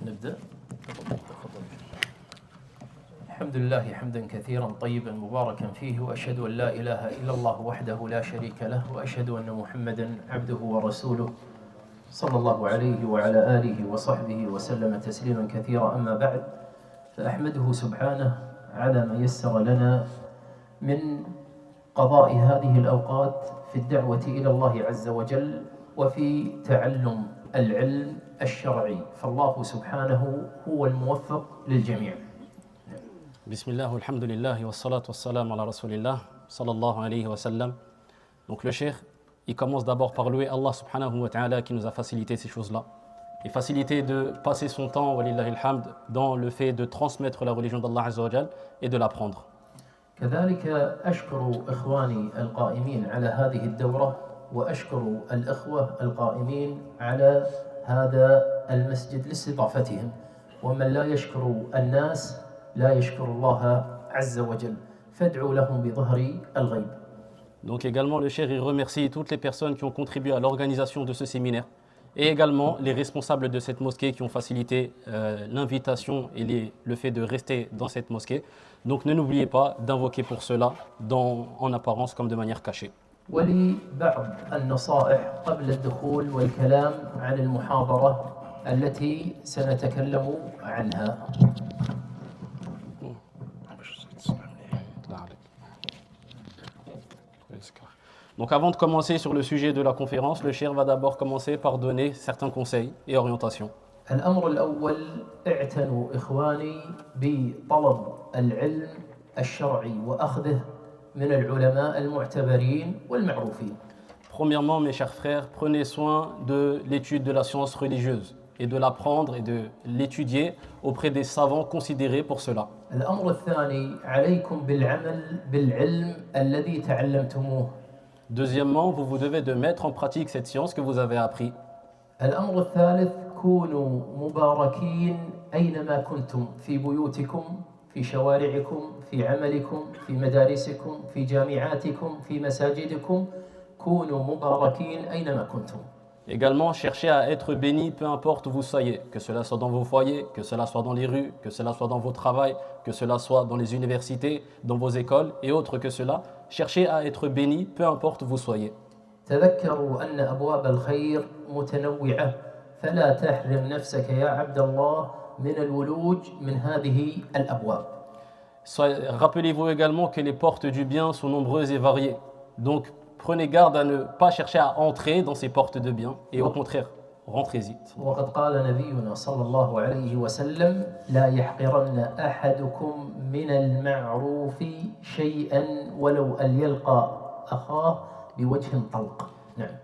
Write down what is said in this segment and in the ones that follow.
نبدأ. تفضل. الحمد لله حمدا كثيرا طيبا مباركا فيه، وأشهد أن لا إله إلا الله وحده لا شريك له، وأشهد أن محمدا عبده ورسوله صلى الله عليه وعلى آله وصحبه وسلم تسليما كثيرا. أما بعد، فأحمده سبحانه على ما يسر لنا من قضاء هذه الأوقات في الدعوة إلى الله عز وجل وفي تعلم العلم الشرعي، فالله سبحانه هو الموفق للجميع. Bismillah, alhamdulillah, wa salatu wa salam ala rasulillah, sallallahu alayhi wa sallam. Donc le cheikh, il commence d'abord par louer Allah subhanahu wa ta'ala qui nous a facilité ces choses-là. Et facilité de passer son temps, walillahi alhamd, dans le fait de transmettre la religion d'Allah azza wa jal et de l'apprendre. كذلك أشكر إخواني القائمين على هذه الدورة، وأشكر الأخوة القائمين على هذا المسجد لاستضافتهم، ومن لا يشكر الناس لا يشكر الله عز وجل، فادعوا لهم بظهر الغيب. Donc également le cheikh il remercie toutes les personnes qui ont contribué à l'organisation de ce séminaire et également les responsables de cette mosquée qui ont facilité l'invitation et le fait de rester dans cette mosquée. Donc ne n'oubliez pas d'invoquer pour cela en apparence comme de manière cachée. ولي بعض النصائح قبل الدخول والكلام عن المحاضرة التي سنتكلم عنها. Donc avant de commencer sur le sujet de la conférence, le cheikh va d'abord commencer par donner certains conseils et orientations. الأمر الأول، اعتنوا إخواني بطلب العلم الشرعي وأخذه من العلماء المعتبرين والمعروفين. Premièrement, mes chers frères, prenez soin de l'étude de la science religieuse et de l'apprendre et de l'étudier auprès des savants considérés pour cela. الأمر الثاني، عليكم بالعمل بالعلم الذي تعلمتموه. Deuxièmement, vous devez de mettre en pratique cette science que vous avez appris. الأمر الثالث، كونوا مباركين أينما كنتم، في بيوتكم، في شوارعكم، في عملكم، في مدارسكم، في جامعاتكم، في مساجدكم، كونوا مباركين أينما كنتم. Également, cherchez à être bénis peu importe où vous soyez, que cela soit dans vos foyers, que cela soit dans les rues, que cela soit dans vos travails, que cela soit dans les universités, dans vos écoles et autres que cela. Cherchez à être bénis peu importe où vous soyez. تذكروا أن أبواب الخير متنوعة، فلا تحرم نفسك يا عبد الله من الولوج من هذه الأبواب. Rappelez-vous également que les portes du bien sont nombreuses et variées. Donc, prenez garde à ne pas chercher à entrer dans ces portes de bien et au contraire, rentrez-y. وقد قال نبينا صلى الله عليه وسلم: لا يحقرن أحدكم من المعروف شيئا ولو أن يلقى أخاه بوجه طلق.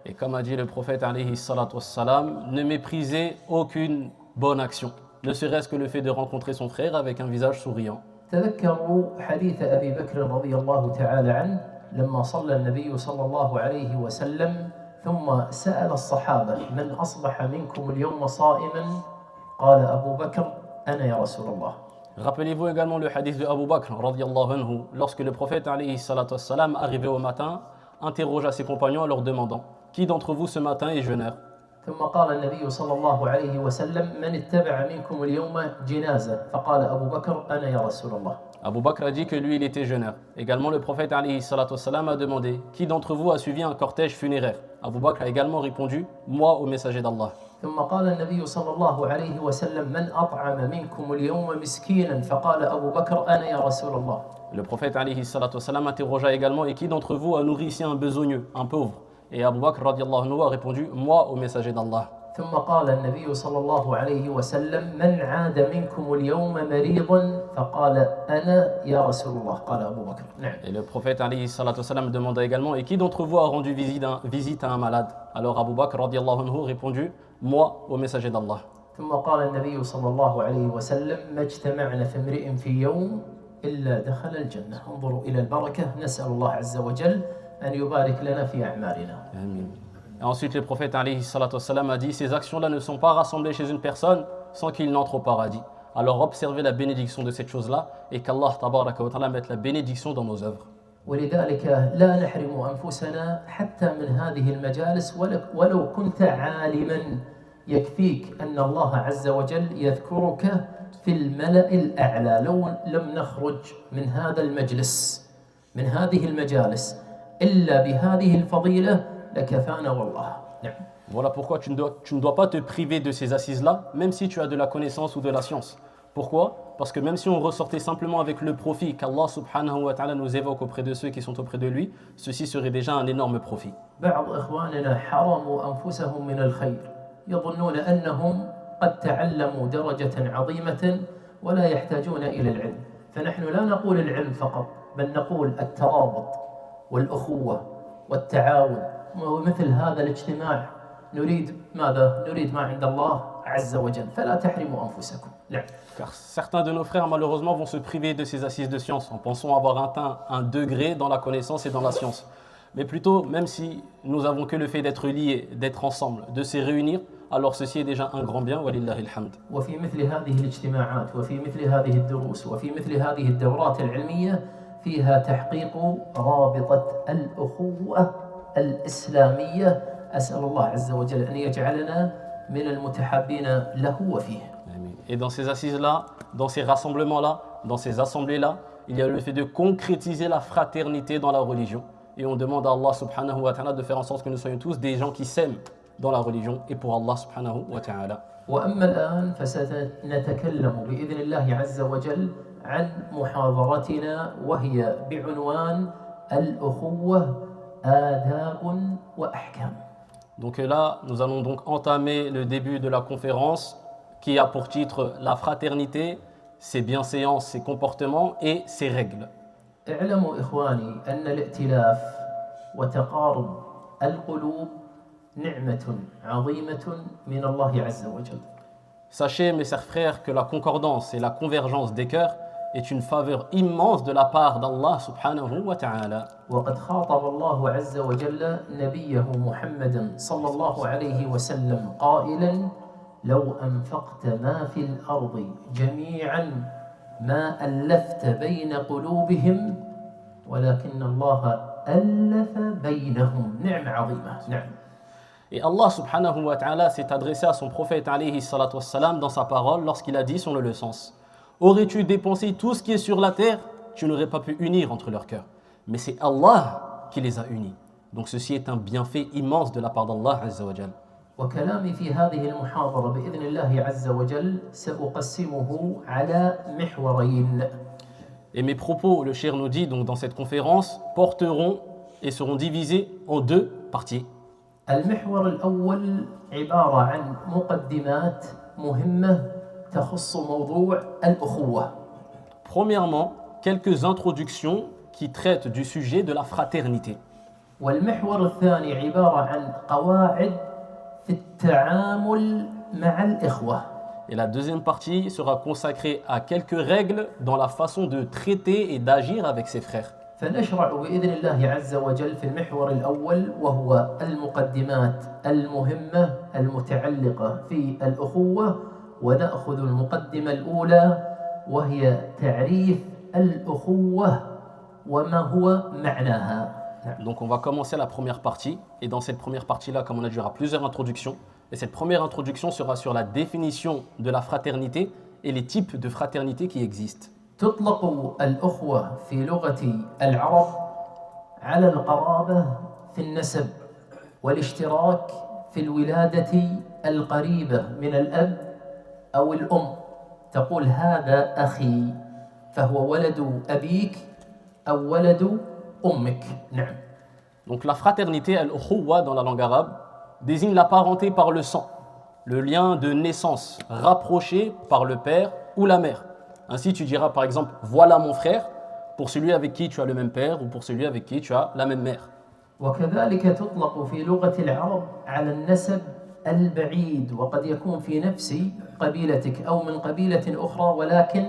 Et comme a dit le prophète alayhi salatu wassalam, ne méprisez aucune bonne action, ne serait-ce que le fait de rencontrer son frère avec un visage souriant. تذكروا حديث أبي بكر رضي الله تعالى عنه لما صلى النبي صلى الله عليه وسلم ثم سأل الصحابة: من أصبح منكم اليوم صائما؟ قال أبو بكر: أنا يا رسول الله. Rappelez-vous également le hadith de Abu Bakr radiyallahu anhu, lorsque le prophète alayhi salatu wassalam, arrivé au matin, interrogea ses compagnons en leur demandant: qui d'entre vous ce matin est jeûneur? ثم قال النبي صلى الله عليه وسلم: من اتبع منكم اليوم جنازة؟ فقال أبو بكر: أنا يا رسول الله. Abu Bakr a dit que lui il était jeûneur. Également le prophète alayhi salatu wassalam a demandé: qui d'entre vous a suivi un cortège funéraire? Abu Bakr a également répondu: moi au messager d'Allah. ثم قال النبي صلى الله عليه وسلم: من أطعم منكم اليوم مسكينا؟ فقال أبو بكر: أنا يا رسول الله. Le prophète alayhi salatu wassalam interrogea également: et qui d'entre vous a nourri ici un besogneux, un pauvre? Et Abu Bakr radiyallahu anhu a répondu: moi au messager d'Allah. ثم قال النبي صلى الله عليه وسلم: من عاد منكم اليوم مريضا؟ فقال: أنا يا رسول الله. قال أبو بكر: نعم. Et le prophète alayhi salatu wassalam demanda également: et qui d'entre vous a rendu visite à un malade? Alors Abu Bakr radiyallahu anhu a répondu: moi au messager d'Allah. ثم قال النبي صلى الله عليه وسلم: ما اجتمعنا في امرئ في يوم إلا دخل الجنة. انظروا إلى البركة، نسأل الله عز وجل أن يبارك لنا في أعمالنا. Amin. Et ensuite le prophète alayhi salatu wassalam a dit: ces actions-là ne sont pas rassemblées chez une personne sans qu'il n'entre au paradis. Alors observez la bénédiction de cette chose-là et qu'Allah tabaraka wa ta'ala mette la bénédiction dans nos œuvres. ولذلك لا نحرم أنفسنا حتى من هذه المجالس ولو كنت عالما يكفيك أن الله عز وجل يذكرك في الملأ الأعلى. لو لم نخرج من هذا المجلس من هذه المجالس إلا بهذه الفضيلة لكفانا والله. نعم. Voilà pourquoi tu ne dois pas te priver de ces assises-là, même si tu as de la connaissance ou de la science. Pourquoi? Parce que même si on ressortait simplement avec le profit qu'Allah subhanahu wa ta'ala nous évoque auprès de ceux qui sont auprès de lui, ceci serait déjà un énorme profit. بعض إخواننا حرموا أنفسهم من الخير يظنون أنهم قد تعلموا درجة عظيمة ولا يحتاجون إلى العلم. فنحن لا نقول العلم فقط، بل نقول الترابط والأخوة والتعاون ومثل هذا الاجتماع. نريد ماذا؟ نريد ما عند الله عز وجل، فلا تحرموا أنفسكم. نعم. Car certains de nos frères, malheureusement, vont se priver de ces assises de science en pensant avoir atteint un degré dans la connaissance et dans la science. Mais plutôt, même si nous avons que le fait d'être liés, d'être ensemble, de se réunir, alors ceci est déjà un grand bien, walillahi alhamd. وفي مثل هذه الاجتماعات وفي مثل هذه الدروس وفي مثل هذه الدورات العلمية فيها تحقيق رابطة الأخوة الإسلامية. أسأل الله عز وجل أن يجعلنا من المتحابين له وفيه. Et dans ces assises-là, dans ces rassemblements-là, dans ces assemblées-là, il y a le fait de concrétiser la fraternité dans la religion. Et on demande à Allah subhanahu wa ta'ala de faire en sorte que nous soyons tous des gens qui s'aiment dans la religion et pour Allah subhanahu wa ta'ala. وأما الآن فسنتكلم بإذن الله عز وجل عن محاضرتنا وهي بعنوان الأخوة آداب وأحكام. Donc là, nous allons donc entamer le début de la conférence qui a pour titre la fraternité, ses bienséances, ses comportements et ses règles. اعلموا إخواني أن الائتلاف وتقارب القلوب نعمة عظيمة من الله عز وجل. Sachez, mes chers frères, que la concordance et la convergence des cœurs est une faveur immense de la part d'Allah subhanahu wa ta'ala. وقد خاطب الله عز وجل نبيه محمدا صلى الله عليه وسلم قائلا لو أنفقت ما في الأرض جميعا ما ألفت بين قلوبهم ولكن الله ألف بينهم. نعمة عظيمة. نعم. Et Allah subhanahu wa ta'ala s'est adressé à son prophète alayhi salatu wassalam dans sa parole lorsqu'il a dit selon le sens: aurais-tu dépensé tout ce qui est sur la terre, tu n'aurais pas pu unir entre leurs cœurs. Mais c'est Allah qui les a unis. Donc ceci est un bienfait immense de la part d'Allah azza wa jal. وكلامي في هذه المحاضرة بإذن الله عز وجل سأقسمه على محورين. Et mes propos, le cheikh nous dit donc dans cette conférence, porteront et seront divisés en deux parties. المحور الأول عبارة عن مقدمات مهمة تخص موضوع الأخوة. Premièrement, quelques introductions qui traitent du sujet de la fraternité. والمحور الثاني عبارة عن قواعد في التعامل مع الإخوة. Et la deuxième partie sera consacrée à quelques règles dans la façon de traiter et d'agir avec ses frères. فنشرع بإذن الله عز وجل في المحور الأول وهو المقدمات المهمة المتعلقة في الأخوة. ونأخذ المقدمة الأولى وهي تعريف الأخوة وما هو معناها. Donc on va commencer la première partie, et dans cette première partie-là, comme on a dit, il y aura plusieurs introductions. Et cette première introduction sera sur la définition de la fraternité et les types de fraternité qui existent. تطلق الأخوة في لغة العرب على القرابة في النسب والاشتراك في الولادة القريبة من الأب أو الأم. تقول هذا أخي فهو ولد أبيك أو ولد أمك. نعم. Donc la fraternité, al-ukhuwa dans la langue arabe, désigne la parenté par le sang, le lien de naissance rapproché par le père ou la mère. Ainsi tu diras par exemple « voilà mon frère » pour celui avec qui tu as le même père ou pour celui avec qui tu as la même mère. وكذلك تطلق في لغة العرب على النسب البعيد وقد يكون في نفس قبيلتك أو من قبيلة أخرى ولكن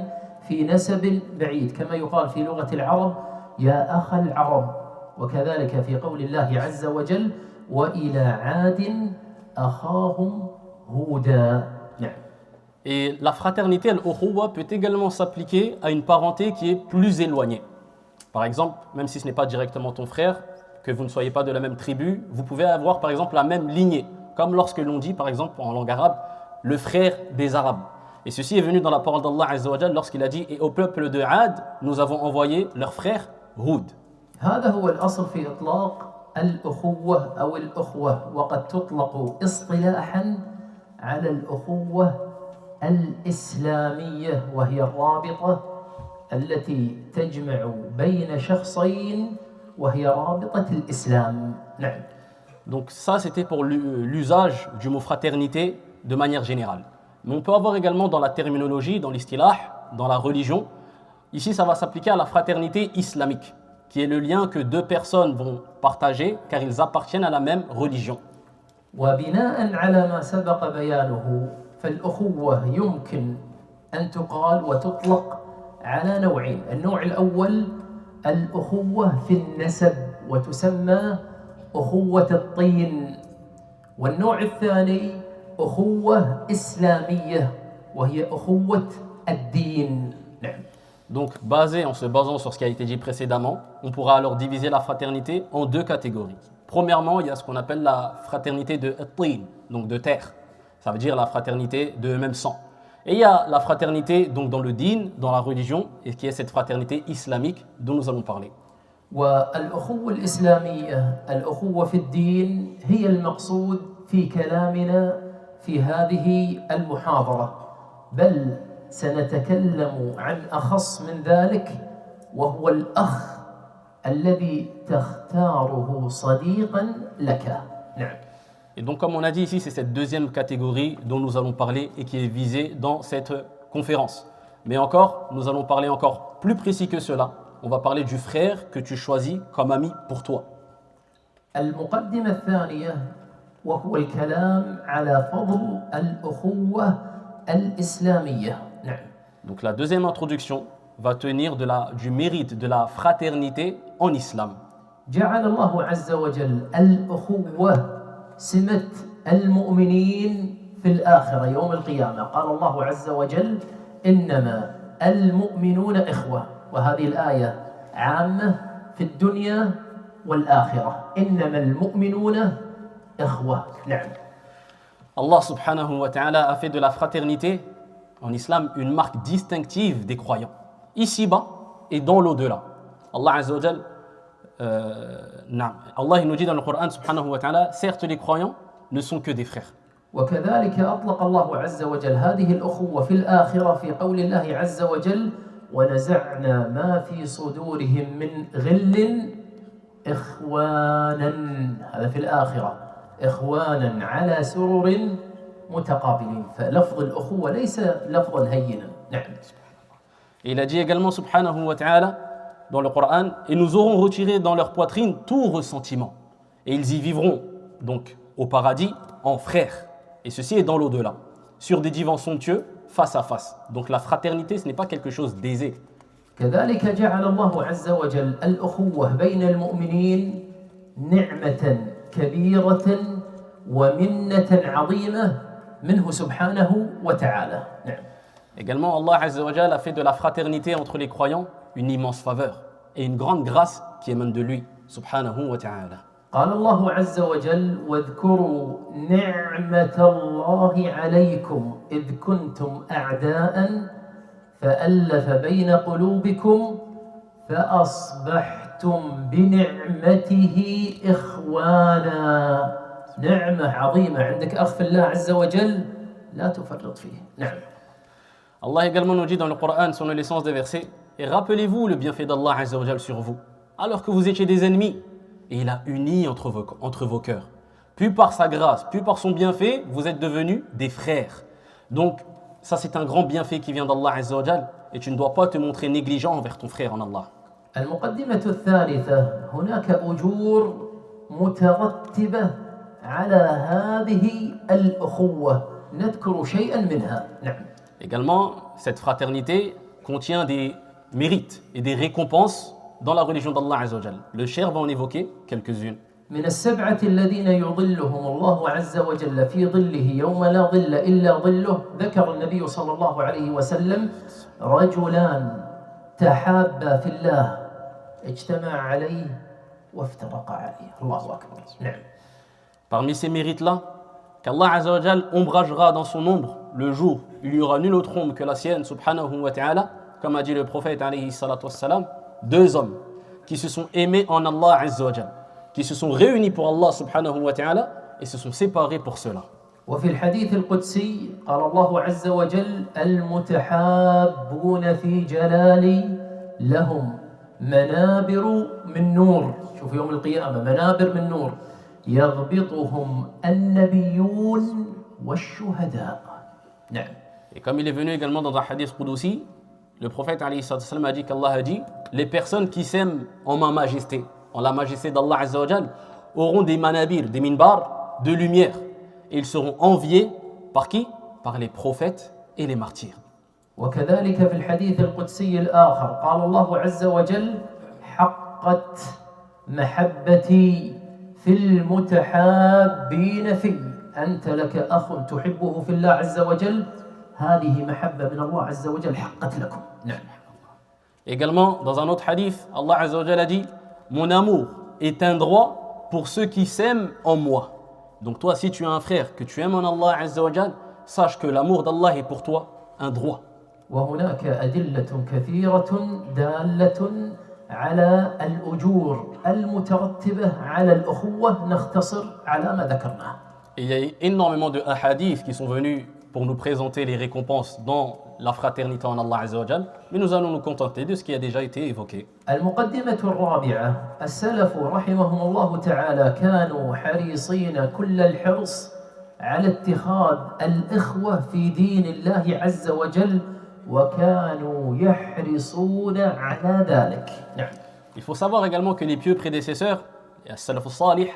في نسب بعيد كما يقال في لغة العرب يا أخ العرب. وكذلك في قول الله عز وجل وإلى عاد أخاهم هودا. نعم. Et la fraternité, al-ukhuwa, peut également s'appliquer à une parenté qui est plus éloignée. Par exemple, même si ce n'est pas directement ton frère, que vous ne soyez pas de la même tribu, vous pouvez avoir par exemple la même lignée, comme lorsque l'on dit par exemple en langue arabe le frère des Arabes. Et ceci est venu dans la parole d'Allah Azza wa Jal lorsqu'il a dit et au peuple de Ad nous avons envoyé leur frère Houd. هذا هو الأصل في إطلاق الأخوة أو الأخوة، وقد تطلق اصطلاحا على الأخوة الإسلامية، وهي الرابطة التي تجمع بين شخصين وهي رابطة الإسلام. نعم. Donc ça c'était pour l'usage du mot fraternité de manière générale. Mais on peut avoir également dans la terminologie, dans l'istilah, dans la religion, ici ça va s'appliquer à la fraternité islamique, qui est le lien que deux personnes vont partager car ils appartiennent à la même religion. وبناء على ما سبق بيانه فالأخوة يمكن أن تقال وتطلق على نوعين. النوع الأول الأخوة في النسب وتسمى أخوة الطين، والنوع الثاني أخوة إسلامية وهي أخوة الدين. نعم. Donc, en se basant sur ce qui a été dit précédemment, on pourra alors diviser la fraternité en deux catégories. Premièrement, il y a ce qu'on appelle la fraternité de Tin, donc de terre. Ça veut dire la fraternité de même sang. Et il y a la fraternité donc dans le din, dans la religion, et qui est cette fraternité islamique dont nous allons parler. والأخوة الإسلامية الأخوة في الدين هي المقصود في كلامنا في هذه المحاضرة، بل سنتكلم عن أخص من ذلك وهو الأخ الذي تختاره صديقا لك. نعم. Et donc comme on a dit ici, c'est cette deuxième catégorie dont nous allons parler et qui est visée dans cette conférence. Mais encore, nous allons parler encore plus précis que cela. On va parler du frère que tu choisis comme ami pour toi. المقدمة الثانية وهو الكلام على فضل الأخوة الإسلامية. نعم. Donc la deuxième introduction va tenir du mérite de la fraternité en islam. جعل الله عز وجل الأخوة سمة المؤمنين في الآخرة يوم القيامة. قال الله عز وجل إنما المؤمنون إخوة، وهذه الآية عامة في الدنيا والآخرة. إنما المؤمنون إخوة. نعم. Allah subhanahu wa ta'ala a fait de la fraternité en islam une marque distinctive des croyants, ici-bas et dans l'au-delà. Allah Azza wa Jal, Allah nous dit dans le Coran subhanahu wa ta'ala, certes les croyants ne sont que des frères. وكذلك أطلق الله عز وجل هذه الأخوة في الآخرة في قول الله عز وجل ونزعنا ما في صدورهم من غل إخوانا. هذا في الآخرة، إخوانا على سرر متقابلين. فلفظ الأخوة ليس لفظا هينا. نعم. Et il a dit également subhanahu wa ta'ala dans le Coran, et nous aurons retiré dans leur poitrine tout ressentiment et ils y vivront donc au paradis en frères, et ceci est dans l'au-delà, sur des divans somptueux face à face. Donc la fraternité ce n'est pas quelque chose d'aisé. كذلك جعل الله عز وجل الأخوة بين المؤمنين نعمة كبيرة ومنة عظيمة منه سبحانه وتعالى. نعم. Également Allah Azza wa Jalla a fait de la fraternité entre les croyants une immense faveur et une grande grâce qui émane de lui subhanahu wa ta'ala. قال الله عز وجل واذكروا نعمة الله عليكم إذ كنتم أعداء فألف بين قلوبكم فأصبحتم بنعمته إخوانا. نعمة عظيمة عندك أخ في الله عز وجل لا تفرط فيه. نعم. Allah également nous dit dans le Coran sur le sens des versets, et rappelez-vous le bienfait d'Allah Azza wa Jal sur vous, alors que vous étiez des ennemis, et il a uni entre vos cœurs. Puis par sa grâce, puis par son bienfait, vous êtes devenus des frères. Donc ça c'est un grand bienfait qui vient d'Allah Azza wa Jal, et tu ne dois pas te montrer négligent envers ton frère en Allah. المقدمة الثالثة هناك أجور مترتبة على هذه الأخوة نذكر شيئا منها. نعم. Également, cette fraternité contient des mérites et des récompenses dans la religion d'Allah Azza wa Jal. Le cheikh va en évoquer quelques-unes. من السبعة الذين يظلهم الله عز وجل في ظله يوم لا ظل إلا ظله ذكر النبي صلى الله عليه وسلم رجلان تحابا في الله اجتمع عليه وافترقا عليه. الله أكبر. نعم. Parmi ces mérites-là, qu'Allah Azza wa Jal ombragera dans son ombre le jour où il n'y aura nulle autre ombre que la sienne, subhanahu wa ta'ala, comme a dit le prophète alayhi salatu wassalam, deux hommes qui se sont aimés en Allah Azza wa Jal, qui se sont réunis pour Allah subhanahu wa ta'ala et se sont séparés pour cela. وفي الحديث القدسي قال الله عز وجل المتحابون في جلالي لهم منابر من نور. شوف يوم القيامة منابر من نور يغبطهم النبيون والشهداء. نعم. Et comme il est venu également dans un hadith qudsi, le prophète alayhi sallam a dit qu'Allah a dit les personnes qui s'aiment en ma majesté, en la majesté d'Allah Azza wa Jal, auront des manabir, des minbars de lumière. Et ils seront enviés par qui? Par les prophètes et les martyrs. وكذلك في الحديث القدسي الآخر قال الله عز وجل حقت محبتي في المتحابين في أنت لك أخ تحبه في الله عز وجل هذه محبة من الله عز وجل حقت لكم. نعم. Également, dans un autre hadith, Allah Azza wa Jal a dit mon amour est un droit pour ceux qui s'aiment en moi. Donc toi, si tu as un frère que tu aimes en Allah Azza wa Jal, sache que l'amour d'Allah est pour toi un droit. وهناك أدلة كثيرة دالة على الأجور المترتبة على الأخوة نختصر على ما ذكرناه. Et il y a énormément de hadiths qui sont venus pour nous présenter les récompenses dans la fraternité en Allah Azza wa Jal, mais nous allons nous contenter de ce qui a déjà été évoqué. المقدمة الرابعة السلف رحمهم الله تعالى كانوا حريصين كل الحرص على اتخاذ الإخوة في دين الله عز وجل وكانوا يحرصون على ذلك. نعم. Il faut savoir également que les pieux prédécesseurs, les salaf salih,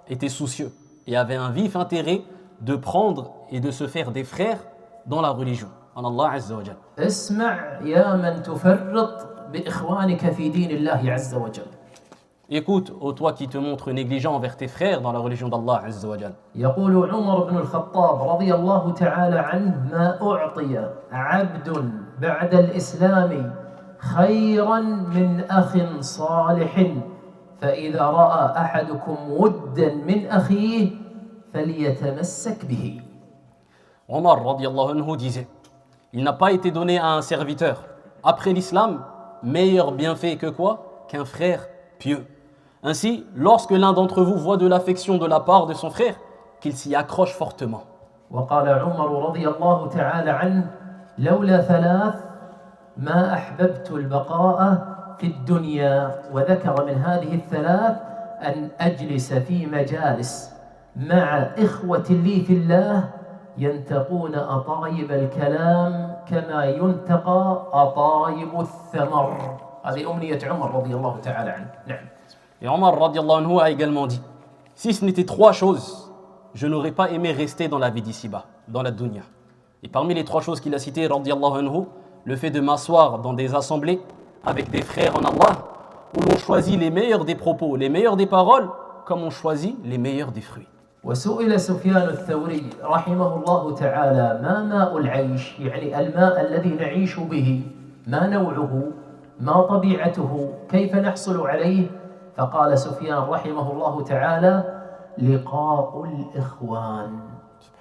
étaient soucieux et avaient un vif intérêt de prendre et de se faire des frères dans la religion, en Allah Azza wa Jal. اسمع يا من تفرط بإخوانك في دين الله عز وجل. Écoute, ô toi qui te montres négligent envers tes frères dans la religion d'Allah Azza wa Jal. يقول عمر بن الخطاب رضي الله تعالى عنه ما أعطي عبد بعد الإسلام خيرا من أخ صالح فإذا رأى أحدكم ودا من أخيه فليتمسك به. Omar radiallahu anhu disait, il n'a pas été donné à un serviteur après l'islam meilleur bienfait que quoi? Qu'un frère pieux. Ainsi, lorsque l'un d'entre vous voit de l'affection de la part de son frère, qu'il s'y accroche fortement. وقال عمر رضي الله تعالى عنه لولا ثلاث ما أحببت البقاء في الدنيا وذكر من هذه الثلاث أن أجلس في مجالس مع إخوة لي في الله ينتقون أطايب الكلام كما ينتقى أطايب الثمر. هذه أمنية عمر رضي الله تعالى عنه. نعم. Et Omar radiallahu anhu a également dit, si ce n'était trois choses, je n'aurais pas aimé rester dans la vie d'ici-bas, dans la dunya. Et parmi les trois choses qu'il a citées, radiallahu anhu, le fait de m'asseoir dans des assemblées avec des frères en Allah, où l'on choisit les meilleurs des propos, les meilleurs des paroles, comme on choisit les meilleurs des fruits. وسئل سفيان الثوري رحمه الله تعالى ما ماء العيش يعني الماء الذي نعيش به ما نوعه ما طبيعته كيف نحصل عليه فقال سفيان رحمه الله تعالى لقاء الإخوان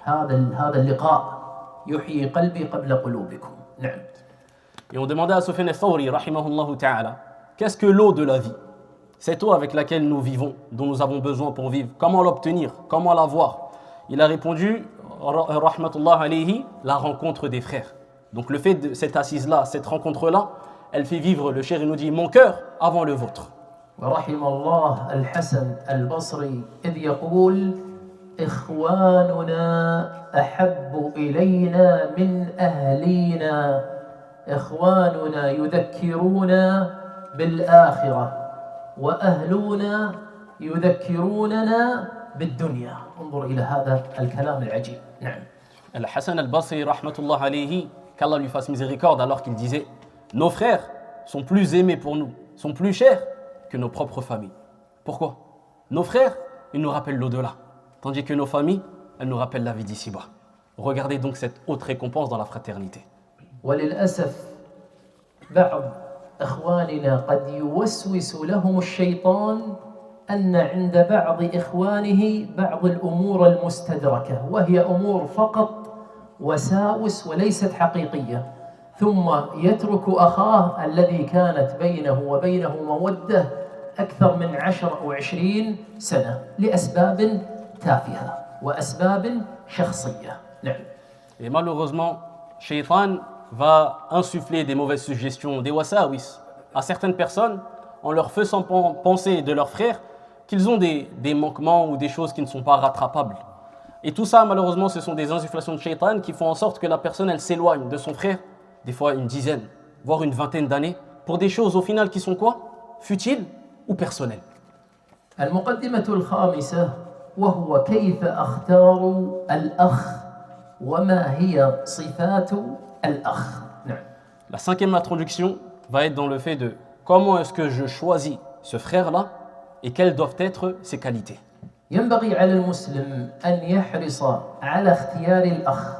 هذا اللقاء يحيي قلبي قبل قلوبكم. نعم. Et on demandait à Sufyan al-Thawri rahimahullah ta'ala, qu'est-ce que l'eau de la vie? Cette eau avec laquelle nous vivons, dont nous avons besoin pour vivre, comment l'obtenir, comment l'avoir? Il a répondu, rahmatullah alayhi, la rencontre des frères. Donc le fait de cette assise-là, cette rencontre-là, elle fait vivre, le cheikh nous dit, mon cœur avant le vôtre. ورحم الله الحسن البصري إذ يقول إخواننا أحب إلينا من أهلينا إخواننا يذكرونا بالآخرة وأهلنا يذكروننا بالدنيا. انظر إلى هذا الكلام العجيب. نعم. Al-Hassan al-Basri, rahmatullah alayhi, qu'Allah lui fasse miséricorde, alors qu'il disait, nos frères sont plus aimés pour nous, sont plus chers que nos propres familles. Pourquoi? Nos frères, ils nous rappellent l'au-delà, tandis que nos familles, elles nous rappellent la vie d'ici-bas. Regardez donc cette haute récompense dans la fraternité. وللأسف بعض إخواننا قد يوسوس لهم الشيطان أن عند بعض إخوانه بعض الأمور المستدركة وهي أمور فقط وساوس وليست حقيقية، ثم يترك أخاه الذي كانت بينه وبينه مودة أكثر من 10 أو 20 سنة لأسباب تافهة وأسباب شخصية. نعم. Et malheureusement, Shaitan va insuffler des mauvaises suggestions, des wasawis, à certaines personnes en leur faisant penser de leurs frères qu'ils ont des manquements ou des choses qui ne sont pas rattrapables. Et tout ça, malheureusement, ce sont des insufflations de Shaitan qui font en sorte que la personne, elle s'éloigne de son frère, des fois une dizaine, voire une vingtaine d'années, pour des choses au final qui sont quoi? Futiles ou personnelles. المقدمة الخامسة وهو كيف أختار الأخ وما هي صفات الأخ. نعم. La cinquième introduction va être dans le fait de comment est-ce que je choisis ce frère-là et quelles doivent être ses qualités. ينبغي على المسلم أن يحرص على اختيار الأخ،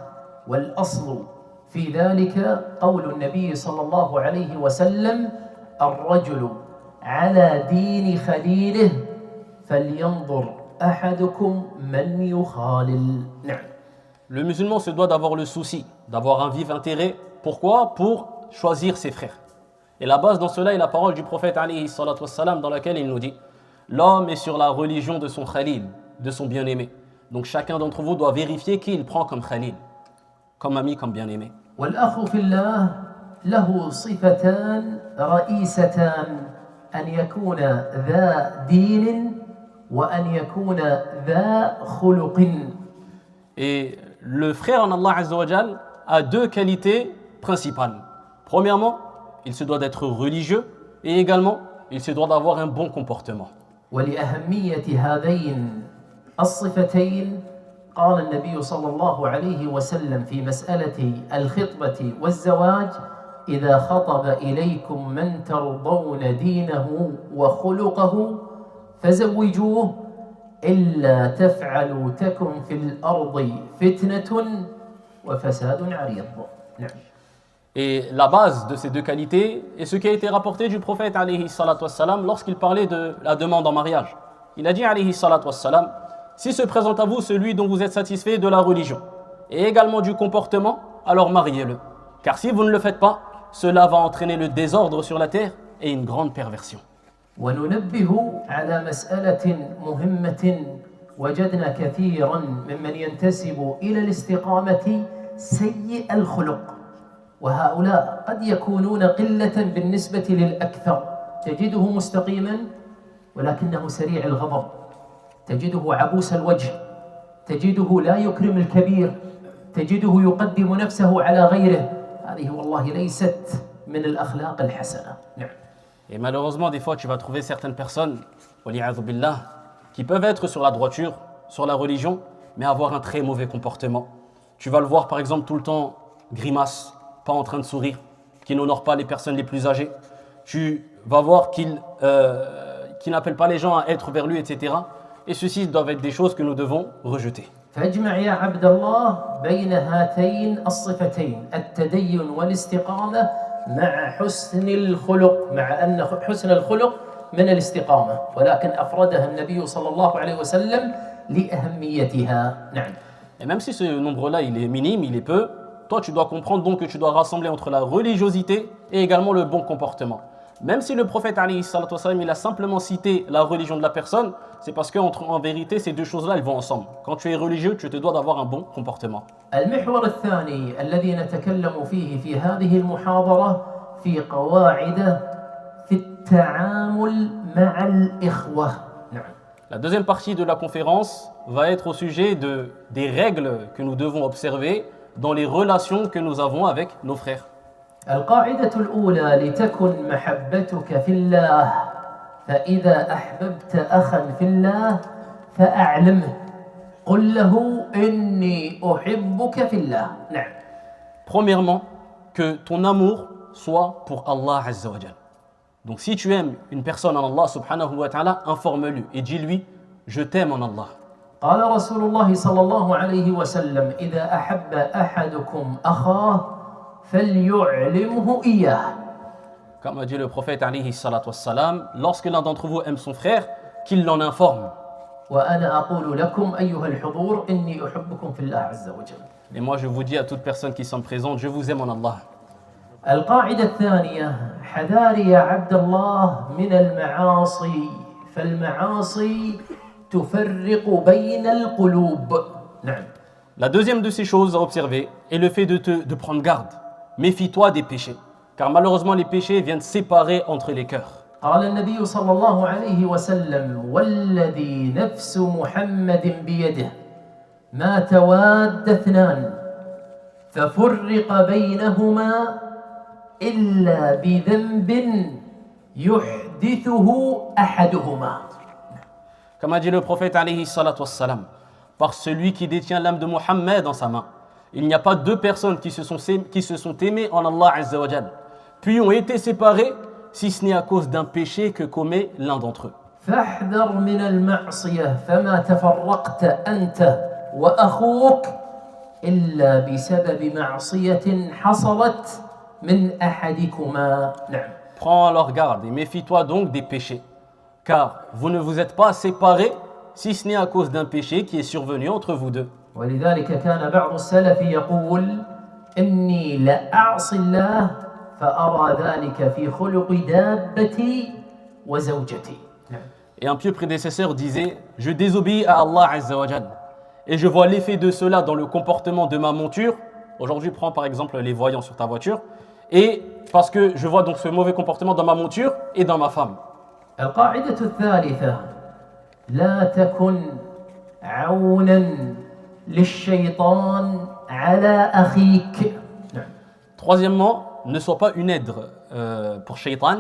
والأصل في ذلك قول النبي صلى الله عليه وسلم: الرجل على دين خليله فلينظر أحدكم من يخالل. نعم. Le musulman se doit d'avoir le souci, d'avoir un vif intérêt. Pourquoi? Pour choisir ses frères. Et la base dans cela est la parole du prophète alayhi salatu wassalam, dans laquelle il nous dit: l'homme est sur la religion de son khalil, de son bien-aimé. Donc chacun d'entre vous doit vérifier qui il prend comme khalil, comme ami, comme bien-aimé. والأخ في الله له صفتان رئيستان: أن يكون ذا دين وأن يكون ذا خلق. Et le frère en Allah Azza wa Jal a deux qualités principales. Premièrement, il se doit d'être religieux et également, il se doit d'avoir un bon comportement. ولأهمية هذين الصفتين قال النبي صلى الله عليه وسلم في مسألة الخطبة والزواج: إذا خطب إليكم من ترضون دينه وخلقه فزوجوه إلا تفعلوا تكن في الأرض فتنة وفساد عريض. نعم. Et la base de ces deux qualités est ce qui a été rapporté du prophète alayhi salatu wassalam lorsqu'il parlait de la demande en mariage. Il a dit alayhi salatu wassalam: si se présente à vous celui dont vous êtes satisfait de la religion et également du comportement, alors mariez-le. Car si vous ne le faites pas, cela va entraîner le désordre sur la terre et une grande perversion. وننبه على مسألة مهمة وجدنا كثيرا ممن ينتسب إلى الاستقامة سيء الخلق، وهؤلاء قد يكونون قلة بالنسبة للأكثر. تجده مستقيما ولكنه سريع الغضب، تجده عبوس الوجه، تجده لا يكرم الكبير، تجده يقدم نفسه على غيره. هذه والله ليست من الأخلاق الحسنة. نعم. Et malheureusement, des fois, tu vas trouver certaines personnes, wali'adhu billah, qui peuvent être sur la droiture, sur la religion, mais avoir un très mauvais comportement. Tu vas le voir, par exemple, tout le temps grimace, pas en train de sourire, qui n'honore pas les personnes les plus âgées. Tu vas voir qu'il n'appelle pas les gens à être vers lui, etc. Et ceci doivent être des choses que nous devons rejeter. فاجمع يا عبد الله بين هاتين الصفتين: التدين والاستقامة مع حسن الخلق، مع أن حسن الخلق من الاستقامة، ولكن أفردها النبي صلى الله عليه وسلم لأهميتها. نعم. Et même si ce nombre-là, il est minime, il est peu, toi, tu dois comprendre donc que tu dois rassembler entre la religiosité et également le bon comportement. Même si le prophète alayhi salatu wassalam, il a simplement cité la religion de la personne, c'est parce qu'en vérité, ces deux choses-là, elles vont ensemble. Quand tu es religieux, tu te dois d'avoir un bon comportement. المحور الثاني الذي نتكلم فيه في هذه المحاضرة في قواعد في التعامل مع الإخوة. نعم. La deuxième partie de la conférence va être au sujet des règles que nous devons observer dans les relations que nous avons avec nos frères. القاعدة الأولى: لتكن محبتك في الله، فإذا أحببت أخا في الله فأعلمه، قل له إني أحبك في الله. نعم. Premièrement, que ton amour soit pour Allah Azza wa Jal. Donc si tu aimes une personne en Allah subhanahu wa ta'ala, informe-lui et dis-lui: je t'aime en Allah. قال رسول الله صلى الله عليه وسلم: إذا أحب أحدكم أخاه فليعلمه إياه. Comme a dit le prophète alayhi salatu wassalam, lorsque l'un d'entre vous aime son frère, qu'il l'en informe. وأنا أقول لكم أيها الحضور إني أحبكم في الله عز وجل. Et moi, je vous dis à toute personne qui sont présentes, je vous aime en Allah. القاعدة الثانية حذاري يا عبد الله من المعاصي فالمعاصي تفرق بين القلوب. نعم. La deuxième de ces choses à observer est le fait de prendre garde. Méfie-toi des péchés, car malheureusement les péchés viennent séparer entre les cœurs. قال النبي صلى الله عليه وسلم والذي نفس محمد بيده ما تواد اثنان ففرق بينهما إلا بذنب يحدثه أحدهما. Comme a dit le prophète alayhi salatu wassalam, par celui qui détient l'âme de Mohammed en sa main, il n'y a pas deux personnes qui se sont aimées en Allah Azza wa Jal, puis ont été séparées, si ce n'est à cause d'un péché que commet l'un d'entre eux. فاحذر من المعصية فما تفرقت أنت وأخوك إلا بسبب معصية حصلت من أحدكما. نعم. Prends alors garde et méfie-toi donc des péchés, car vous ne vous êtes pas séparés, si ce n'est à cause d'un péché qui est survenu entre vous deux. ولذلك كان بعض السلف يقول إني لأعصي الله فأرى ذلك في خلق دابتي وزوجتي. Et un pieux prédécesseur disait, je désobéis à Allah Azza wa Jal, et je vois l'effet de cela dans le comportement de ma monture. Aujourd'hui, prends par exemple les voyants sur ta voiture, et parce que je vois donc ce mauvais comportement dans ma monture et dans ma femme. القاعدة الثالثة لا تكن عونا للشيطان على أخيك. Troisièmement, ne sois pas une aide pour Shaitan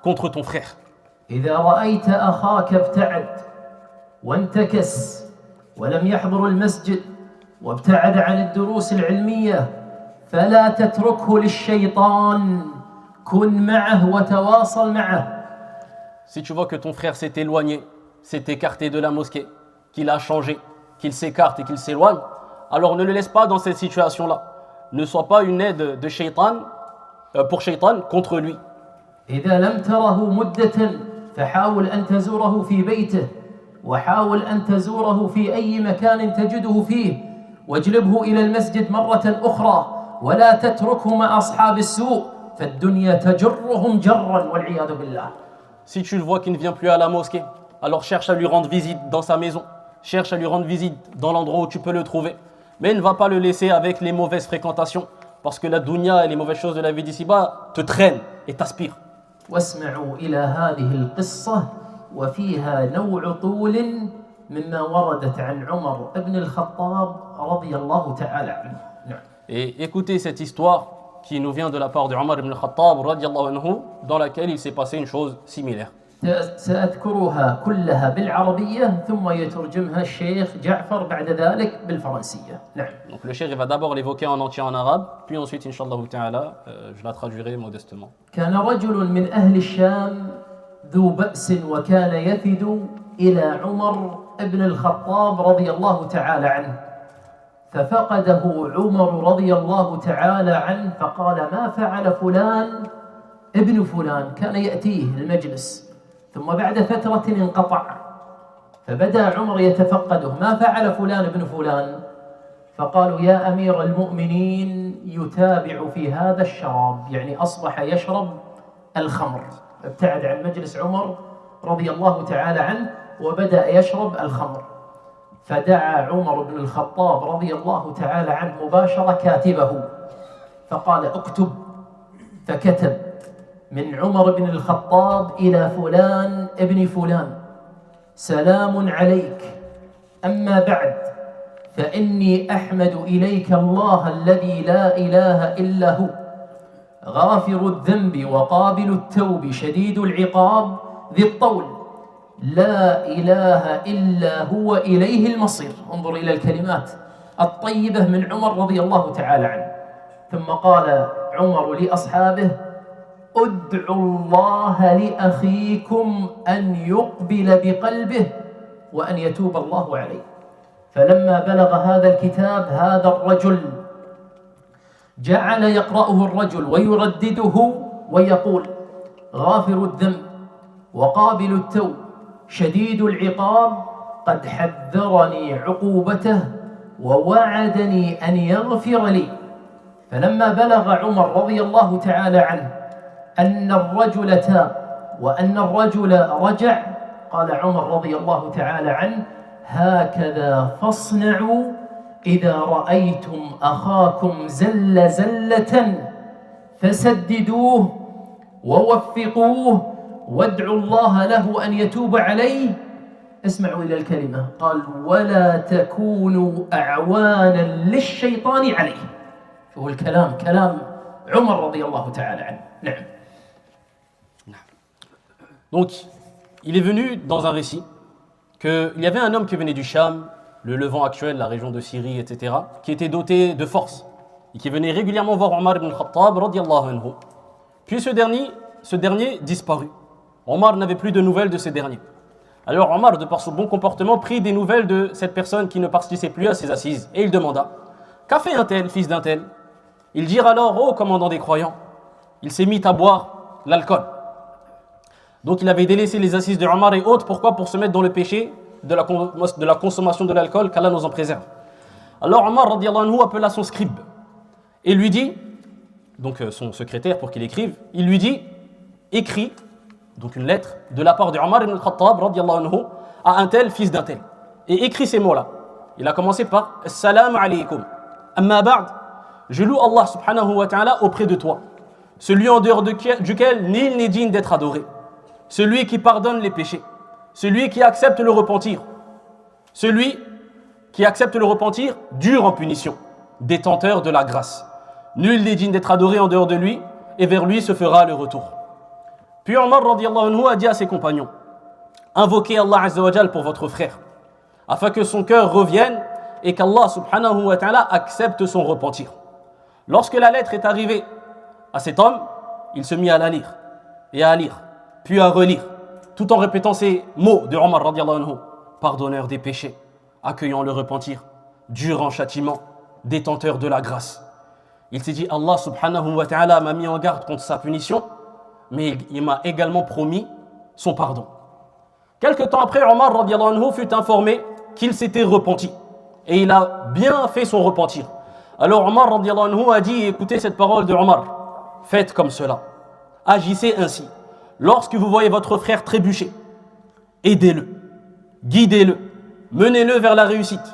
contre ton frère. إذا رأيت أخاك ابتعد وانتكس ولم يحضر المسجد وابتعد عن الدروس العلمية فلا تتركه للشيطان كن معه وتواصل معه. Si tu vois que ton frère s'est éloigné, s'est écarté de la mosquée, qu'il a changé, qu'il s'écarte et qu'il s'éloigne, alors ne le laisse pas dans cette situation-là. Ne sois pas une aide de Shaitan, pour Shaitan contre lui. إذا لم تره مدة فحاول أن تزوره في بيته وحاول أن تزوره في أي مكان تجده فيه واجلبه إلى المسجد مرة أخرى ولا تتركه مع أصحاب السوء فالدنيا تجرهم جرا والعياذ بالله. Si tu le vois qu'il ne vient plus à la mosquée, alors cherche à lui rendre visite dans sa maison, cherche à lui rendre visite dans l'endroit où tu peux le trouver, mais ne va pas le laisser avec les mauvaises fréquentations, parce que la dunya et les mauvaises choses de la vie d'ici-bas te traînent et t'aspirent. واسمعوا إلى هذه القصة وفيها نوع طول مما وردت عن عمر بن الخطاب رضي الله تعالى عنه. Et écoutez cette histoire qui nous vient de la part de Omar ibn al-Khattab radiyallahu anhu, dans laquelle il s'est passé une chose similaire. سأذكرها كلها بالعربية ثم يترجمها الشيخ جعفر بعد ذلك بالفرنسية. نعم. Donc le cheikh va d'abord l'évoquer en entier en arabe, puis ensuite inshallah ta'ala je la traduirai modestement. كان رجل من أهل الشام ذو بأس وكان يفد إلى عمر بن الخطاب رضي الله تعالى عنه ففقده عمر رضي الله تعالى عنه فقال ما فعل فلان ابن فلان. كان يأتيه المجلس ثم بعد فترة انقطع فبدأ عمر يتفقده ما فعل فلان ابن فلان فقالوا يا أمير المؤمنين يتابع في هذا الشراب يعني أصبح يشرب الخمر. ابتعد عن مجلس عمر رضي الله تعالى عنه وبدأ يشرب الخمر فدعا عمر بن الخطاب رضي الله تعالى عنه مباشرة كاتبه فقال اكتب فكتب من عمر بن الخطاب إلى فلان ابن فلان سلام عليك أما بعد فإني أحمد إليك الله الذي لا إله إلا هو غافر الذنب وقابل التوب شديد العقاب ذي الطول لا إله إلا هو إليه المصير. انظر إلى الكلمات الطيبة من عمر رضي الله تعالى عنه. ثم قال عمر لأصحابه ادعوا الله لأخيكم أن يقبل بقلبه وأن يتوب الله عليه. فلما بلغ هذا الكتاب هذا الرجل جعل يقرأه الرجل ويردده ويقول غافر الذنب وقابل التوب شديد العقاب قد حذرني عقوبته ووعدني أن يغفر لي. فلما بلغ عمر رضي الله تعالى عنه أن الرجل تاب وأن الرجل رجع، قال عمر رضي الله تعالى عنه: هكذا فاصنعوا إذا رأيتم أخاكم زل زلة فسددوه ووفقوه وادعوا الله له أن يتوب عليه. اسمعوا إلى الكلمة، قال: ولا تكونوا أعوانا للشيطان عليه. هو الكلام كلام عمر رضي الله تعالى عنه. نعم. Donc, il est venu dans un récit qu'il y avait un homme qui venait du Cham, le Levant actuel, la région de Syrie, etc., qui était doté de force et qui venait régulièrement voir Omar ibn al-Khattab, radiyallahu anhu. Puis ce dernier disparut. Omar n'avait plus de nouvelles de ce dernier. Alors Omar, de par son bon comportement, prit des nouvelles de cette personne qui ne participait plus à ses assises. Et il demanda: qu'a fait un tel, fils d'un tel? Ils dirent alors: ô commandant des croyants, il s'est mis à boire l'alcool. Donc il avait délaissé les assises de Omar et autres. Pourquoi? Pour se mettre dans le péché de la consommation de l'alcool, qu'Allah nous en préserve. Alors Omar radiyallahu anhu appela son scribe et lui dit, donc son secrétaire pour qu'il écrive, il lui dit: écris donc une lettre de la part de Omar ibn al-Khattab radiyallahu anhu à un tel, fils d'un tel, et écris ces mots-là. Il a commencé par: Assalamu alaykum, amma ba'd, je loue Allah subhanahu wa ta'ala auprès de toi, celui en dehors duquel nul n'est digne d'être adoré, celui qui pardonne les péchés, celui qui accepte le repentir, celui qui accepte le repentir dure en punition, détenteur de la grâce. Nul n'est digne d'être adoré en dehors de lui, et vers lui se fera le retour. Puis Omar radiyallahu anhu a dit à ses compagnons: invoquez Allah azza wa jal pour votre frère, afin que son cœur revienne et qu'Allah subhanahu wa ta'ala accepte son repentir. Lorsque la lettre est arrivée à cet homme, il se mit à la lire, et à lire, puis à relire, tout en répétant ces mots de Omar radiyallahu anhu: pardonneur des péchés, accueillant le repentir, dur en châtiment, détenteur de la grâce. Il s'est dit: Allah subhanahu wa ta'ala m'a mis en garde contre sa punition, mais il m'a également promis son pardon. Quelque temps après, Omar radiyallahu anhu fut informé qu'il s'était repenti, et il a bien fait son repentir. Alors Omar radiyallahu anhu a dit: écoutez cette parole de Omar, faites comme cela, agissez ainsi. Lorsque vous voyez votre frère trébucher, aidez-le, guidez-le, menez-le vers la réussite.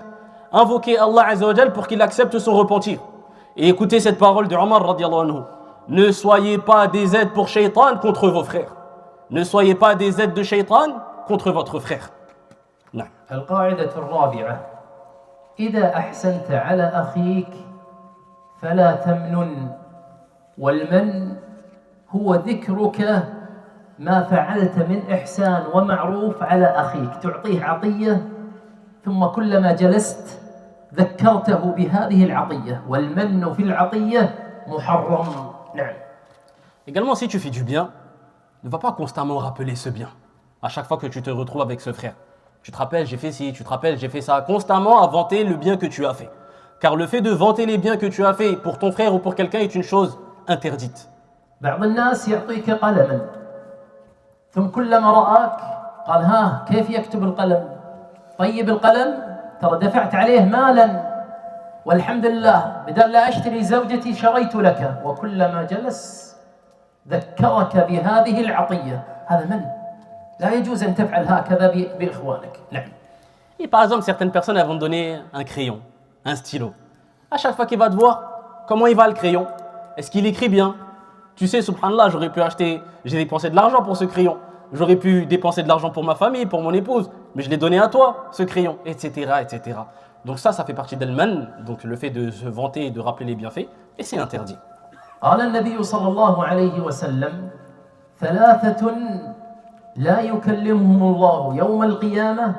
Invoquez Allah azza wa jal pour qu'il accepte son repentir. Et écoutez cette parole de Omar radiyallahu anhu: ne soyez pas des aides pour Shaitan contre vos frères. Ne soyez pas des aides de Shaitan contre votre frère. Non. القاعدة الرابعة: إذا أحسنت على أخيك فلا تمنن، والمن هو ذكرك ما فعلت من إحسان ومعروف على أخيك، تعطيه عطية ثم كلما جلست ذكرته بهذه العطية، والمن في العطية محرم. نعم. Également, si tu fais du bien, ne va pas constamment rappeler ce bien. À chaque fois que tu te retrouves avec ce frère, tu te rappelles, j'ai fait ci, tu te rappelles, j'ai fait ça, constamment à vanter le bien que tu as fait. Car le fait de vanter les biens que tu as fait pour ton frère ou pour quelqu'un est une chose interdite. بعض الناس يعطيك قلما ثم كلما رآك قال: ها كيف يكتب القلم؟ طيب القلم ترى دفعت عليه مالا والحمد لله، بدل لا أشتري زوجتي شريت لك. وكلما جلس ذكرك بهذه العطية. هذا من؟ لا يجوز أن تفعل هكذا بإخوانك. نعم. Et par exemple, certaines personnes elles vont te donner un crayon, un stylo. À chaque fois qu'il va te voir, comment il va le crayon? Est-ce qu'il écrit bien? Tu sais, subhanallah, j'aurais pu acheter, j'ai dépensé de l'argent pour ce crayon. J'aurais pu dépenser de l'argent pour ma famille, pour mon épouse, mais je l'ai donné à toi, ce crayon, etc., etc. Donc ça fait partie d'Al-Man, donc le fait de se vanter et de rappeler les bienfaits, et c'est interdit. قال النبي صلى الله عليه وسلم: ثلاثة لا يكلمهم الله يوم القيامة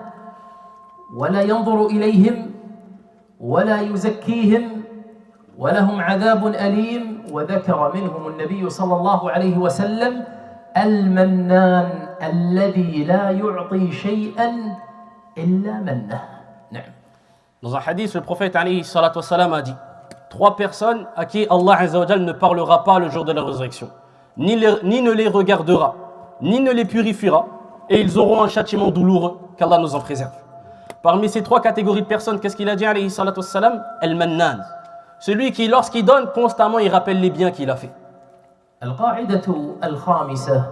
ولا ينظر إليهم ولا يزكيهم ولهم عذاب أليم. وذكر منهم النبي صلى الله عليه وسلم: المنان الذي لا يعطي شيئا إلا منه. نعم. Dans un hadith, le prophète alayhi salatu wassalam a dit: 3 personnes à qui Allah azza wa jal ne parlera pas le jour de la résurrection, ni ne les regardera, ni ne les purifiera, et ils auront un châtiment douloureux, qu'Allah nous en préserve. Parmi ces trois catégories de personnes, qu'est-ce qu'il a dit, alayhi salatu wassalam? El-Mannan. Celui qui, lorsqu'il donne, constamment, il rappelle les biens qu'il a fait. القاعدة الخامسة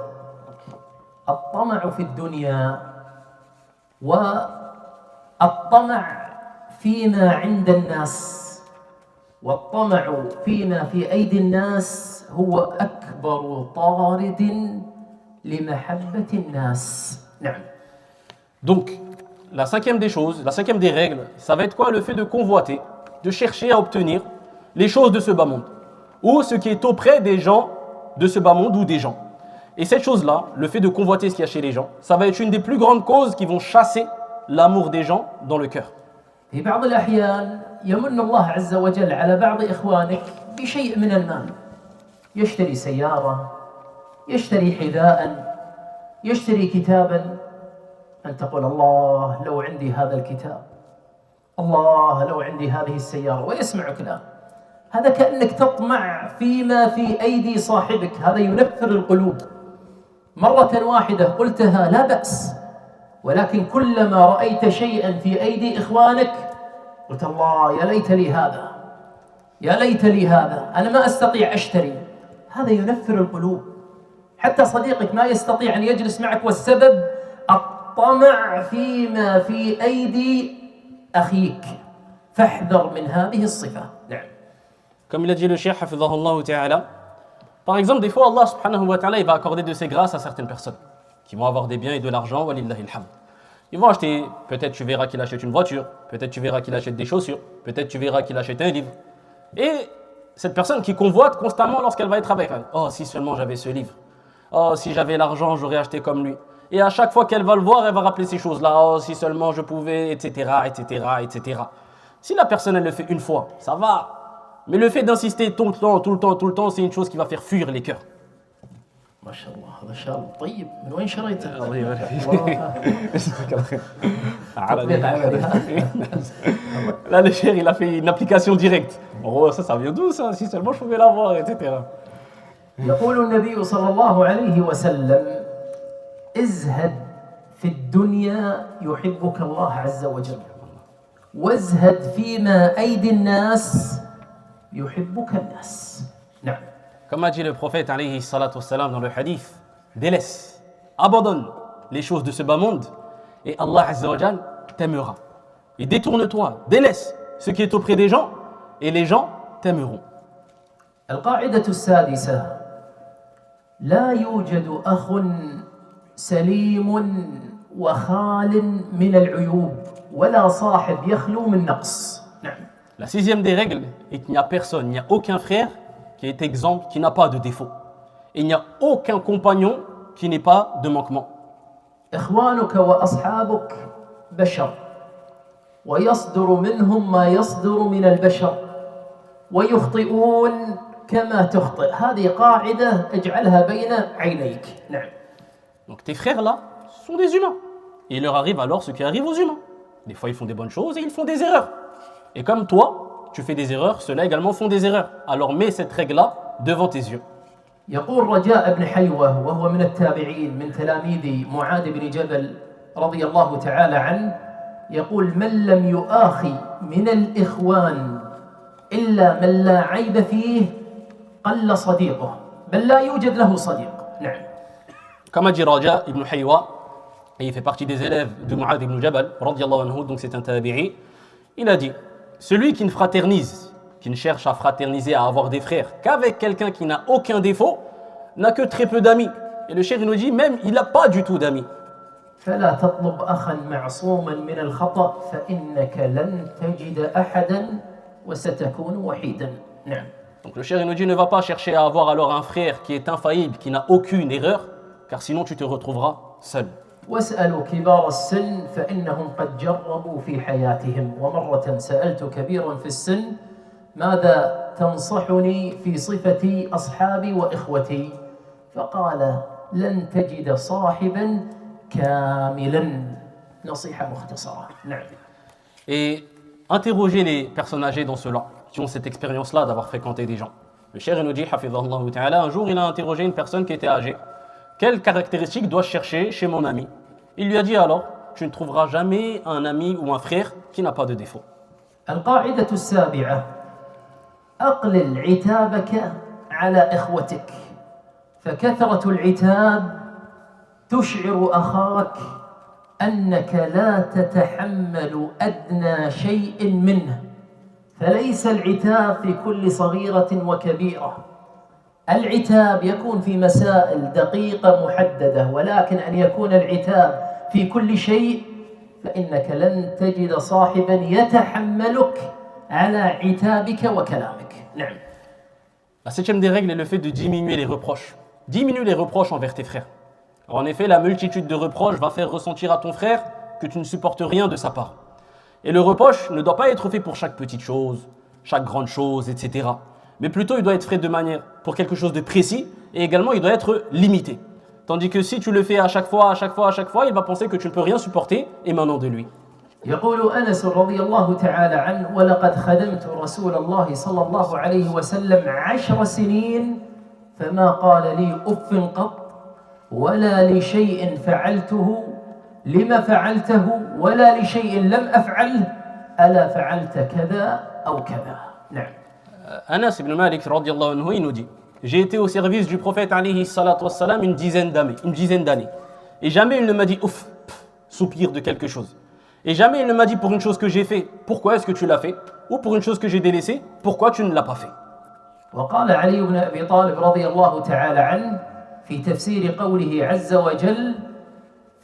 الطمع في الدنيا والطمع فيما عند الناس والطمع فيما في أيدي الناس هو أكبر طارد لمحبة الناس. نعم. Donc, la cinquième des choses, la cinquième des règles, ça va être quoi? Le fait de convoiter, de chercher à obtenir les choses de ce bas monde, ou ce qui est auprès des gens de ce bas monde ou des gens. Et cette chose-là, le fait de convoiter ce qu'il y a chez les gens, ça va être une des plus grandes causes qui vont chasser l'amour des gens dans le cœur. في بعض الأحيان يمن الله عز وجل على بعض إخوانك بشيء من المال، يشتري سيارة، يشتري حذاء، يشتري كتابا، أن تقول الله لو عندي هذا الكتاب، الله لو عندي هذه السيارة، ويسمعك الآن. هذا كأنك تطمع فيما في أيدي صاحبك، هذا ينفر القلوب. مرة واحدة قلتها لا بأس، ولكن كلما رأيت شيئا في أيدي إخوانك قلت الله يا ليت لي هذا، يا ليت لي هذا، أنا ما أستطيع أشتري. هذا ينفر القلوب. حتى صديقك ما يستطيع أن يجلس معك، والسبب الطمع فيما في أيدي أخيك. فاحذر من هذه الصفة. نعم. Comme il a dit le cheikh, hafidhahullah ta'ala, par exemple, des fois, Allah subhanahu wa ta'ala, il va accorder de ses grâces à certaines personnes qui vont avoir des biens et de l'argent, walillahi alhamd. Ils vont acheter, peut-être tu verras qu'il achète une voiture, peut-être tu verras qu'il achète des chaussures, peut-être tu verras qu'il achète un livre. Et cette personne qui convoite constamment lorsqu'elle va être avec elle, oh, si seulement j'avais ce livre, oh, si j'avais l'argent, j'aurais acheté comme lui. Et à chaque fois qu'elle va le voir, elle va rappeler ces choses-là, oh, si seulement je pouvais, etc., etc., etc. Si la personne, elle le fait une fois, ça va. Mais le fait d'insister tout le temps, c'est une chose qui va faire fuir les cœurs. ما شاء الله هذا شال طيب. من وين شريته؟ الله يبارك فيك. Là, le cher, il a fait une application directe. Oh, ça vient d'où ça? Si seulement je pouvais l'avoir, etc. يقول النبي صلى الله عليه وسلم ازهد في الدنيا يحبك الله عز وجل وازهد فيما أيدي الناس يحبك الناس. نعم. Comme a dit le prophète alayhi salatu wassalam dans le hadith, délaisse, abandonne les choses de ce bas monde et Allah azza wa jal t'aimera. Et détourne-toi, délaisse ce qui est auprès des gens et les gens t'aimeront. القاعدة السادسة لا يوجد أخ سليم وخال من العيوب ولا صاحب يخلو من نقص. نعم. La sixième des règles est qu'il n'y a personne, il n'y a aucun frère qui est exempt, qui n'a pas de défaut. Et il n'y a aucun compagnon qui n'ait pas de manquement. إخوانك وأصحابك بشر ويصدر منهم ما يصدر من البشر ويخطئون كما تخطئ. هذه قاعدة اجعلها بين عينيك. نعم. Donc tes frères là sont des humains. Et il leur arrive alors ce qui arrive aux humains. Des fois ils font des bonnes choses et ils font des erreurs. Et comme toi, tu fais des erreurs, ceux-là également font des erreurs. Alors mets cette règle-là devant tes yeux. يقول رجاء بن حيوة وهو من التابعين من تلاميذ معاذ بن جبل رضي الله تعالى عنه، يقول من لم يؤاخي من الإخوان إلا من لا عيب فيه قل صديقه بل لا يوجد له صديق. نعم. Comme a dit Raja ibn Haywa, et il fait partie des élèves de Mu'adh ibn Jabal, radiyallahu anhu, donc c'est un tabi'i, il a dit, celui qui ne fraternise, qui ne cherche à fraterniser, à avoir des frères, qu'avec quelqu'un qui n'a aucun défaut, n'a que très peu d'amis. Et le cheikh nous dit, même, il n'a pas du tout d'amis. فلا تطلب أخا معصوما من الخطأ فإنك لن تجد أحدا وستكون وحيدا. نعم. Donc le cheikh nous dit, ne va pas chercher à avoir alors un frère qui est infaillible, qui n'a aucune erreur, car sinon tu te retrouveras seul. واسألوا كبار السن فإنهم قد جربوا في حياتهم. ومرة سألت كبيرا في السن ماذا تنصحني في صفتي أصحابي وإخوتي؟ فقال لن تجد صاحبا كاملا. نصيحة مختصرة. نعم. Et interrogez les personnes âgées dans cela, qui ont cette expérience-là d'avoir fréquenté des gens. Le cheikh nous dit, hafidhahullah ta'ala, un jour il a interrogé une personne qui était âgée. Quelles caractéristiques dois-je chercher chez mon ami? Il lui a dit alors, tu ne trouveras jamais un ami ou un frère qui n'a pas de défaut. القاعدة السابعة أقلل عتابك على إخوتك فكثرة العتاب تشعر أخاك أنك لا تتحمل أدنى شيء منه فليس العتاب في كل صغيرة وكبيرة العتاب يكون في مسائل دقيقة محددة ولكن أن يكون العتاب في كل شيء فإنك لن تجد صاحبا يتحملك على عتابك وكلامك نعم. La septième des règles est le fait de diminuer les reproches. Diminue les reproches envers tes frères. En effet, la multitude de reproches va faire ressentir à ton frère que tu ne supportes rien de sa part. Et le reproche ne doit pas être fait pour chaque petite chose, chaque grande chose, etc. Mais plutôt, il doit être fait de manière pour quelque chose de précis et également, il doit être limité. Tandis que si tu le fais à chaque fois, il va penser que tu ne peux rien supporter émanant de lui. يقول أنس رضي الله تعالى عنه ولقد خدمت رسول الله صلى الله عليه وسلم 10 سنين فما قال لي أف قط ولا لشيء فعلته لما فعلته ولا لشيء لم أفعله ألا فعلت كذا أو كذا نعم. Anas ibn Malik radiallahu anhu, il nous dit, j'ai été au service du prophète alayhi salatu wassalam une dizaine d'années. Et jamais il ne m'a dit ouf, soupir de quelque chose. Et jamais il ne m'a dit pour une chose que j'ai fait, pourquoi est-ce que tu l'as fait? Ou pour une chose que j'ai délaissée, pourquoi tu ne l'as pas fait? وقال علي بن أبي طالب رضي الله تعالى عنه في تفسير قوله عز وجل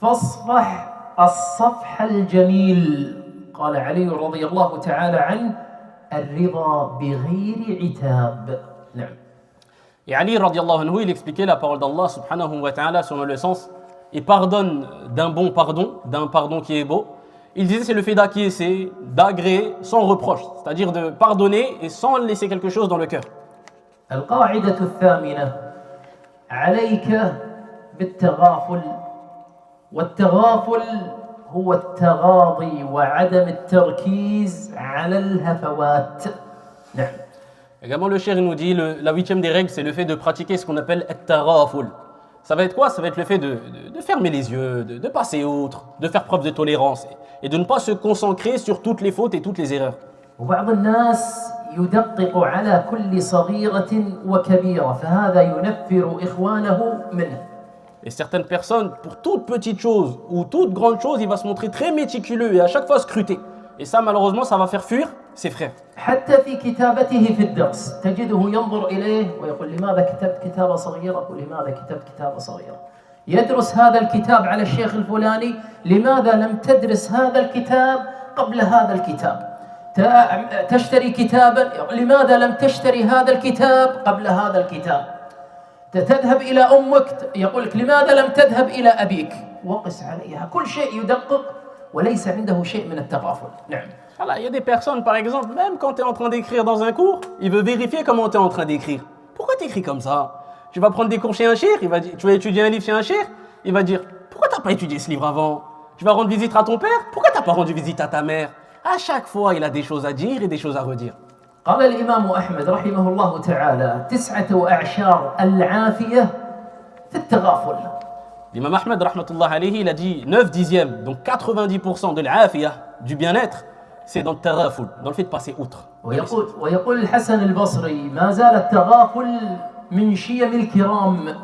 فاصفح الصفح الجميل قال علي رضي الله تعالى عنه الرضا بغير عتاب نعم. Et Ali radiallahu anhu, il expliquait la parole d'Allah subhanahu wa ta'ala selon le sens et pardonne d'un bon pardon, d'un pardon qui est beau. Il disait c'est le fait d'acquiescer, d'agréer sans reproche, c'est-à-dire de pardonner et sans laisser quelque chose dans le cœur. القاعدة الثامنة عليك بالتغافل والتغافل هو التغاضي وعدم التركيز على الهفوات نعم. Également le cheikh nous dit la huitième des règles c'est le fait de pratiquer ce qu'on appelle at-taraful. Ça va être quoi? Ça va être le fait de fermer les yeux, de passer outre, de faire preuve de tolérance et de ne pas se concentrer sur toutes les fautes et toutes les erreurs. وبعض الناس يدقق على كل صغيرة وكبيرة فهذا ينفر إخوانه منه. Et certaines personnes, pour toute petite chose ou toute grande chose, il va se montrer très méticuleux et à chaque fois scruter. Et ça, malheureusement, ça va faire fuir ses frères. حتى في كتابته في الدرس تجده ينظر إليه ويقول لماذا كتبت كتابة صغيرة ولماذا كتبت كتابة صغيرة. يدرس هذا الكتاب على الشيخ الفلاني لماذا لم تدرس هذا الكتاب قبل هذا الكتاب. تشتري كتابا لماذا لم تشتري هذا الكتاب قبل هذا الكتاب. تذهب إلى أمك يقول لك لماذا لم تذهب إلى أبيك. وقس عليها كل شيء يدقق وليس عنده شيء من التغافل نعم. Voilà, il y a des personnes, par exemple, même quand tu es en train d'écrire dans un cours, il veut vérifier comment tu es en train d'écrire. Pourquoi tu écris comme ça? Tu vas prendre des cours chez un cheikh, tu vas étudier un livre chez un cheikh, il va dire pourquoi tu n'as pas étudié ce livre avant? Tu vas rendre visite à ton père, pourquoi tu n'as pas rendu visite à ta mère? À chaque fois, il a des choses à dire et des choses à redire. قال الإمام أحمد رحمه الله تعالى 9 أعشار العافية في التغافل. L'imam Ahmed rahmatullah alayhi, il a dit 9 dixièmes, donc 90% de l'afiyah, du bien-être, c'est dans le taraful, dans le fait de passer outre. ويقول الحسن البصري ما زال التغافل من شيم الكرام.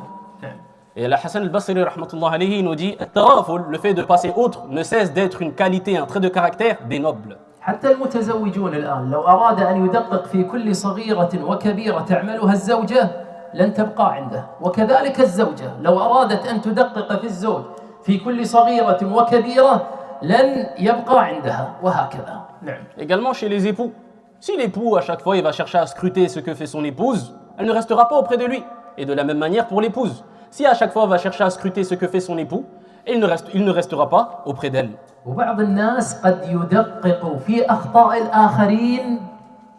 Et la Hassan al-Basri rahmatullah alayhi, il nous dit taraful, le fait de passer outre, ne cesse d'être une qualité, un trait de caractère des nobles. حتى المتزوجون الآن لو أراد أن يدقق في كل صغيرة وكبيرة تعملها الزوجة لن تبقى عنده وكذلك الزوجة لو أرادت أن تدقق في الزوج في كل صغيرة وكبيرة لن يبقى عندها وهكذا نعم. Également chez les époux, si l'époux à chaque fois il va chercher à scruter ce que fait son épouse, elle ne restera pas auprès de lui. Et de la même manière pour l'épouse, si à chaque fois il va chercher à scruter ce que fait son époux, il ne restera pas auprès d'elle. وبعض الناس قد يدقق في أخطاء الآخرين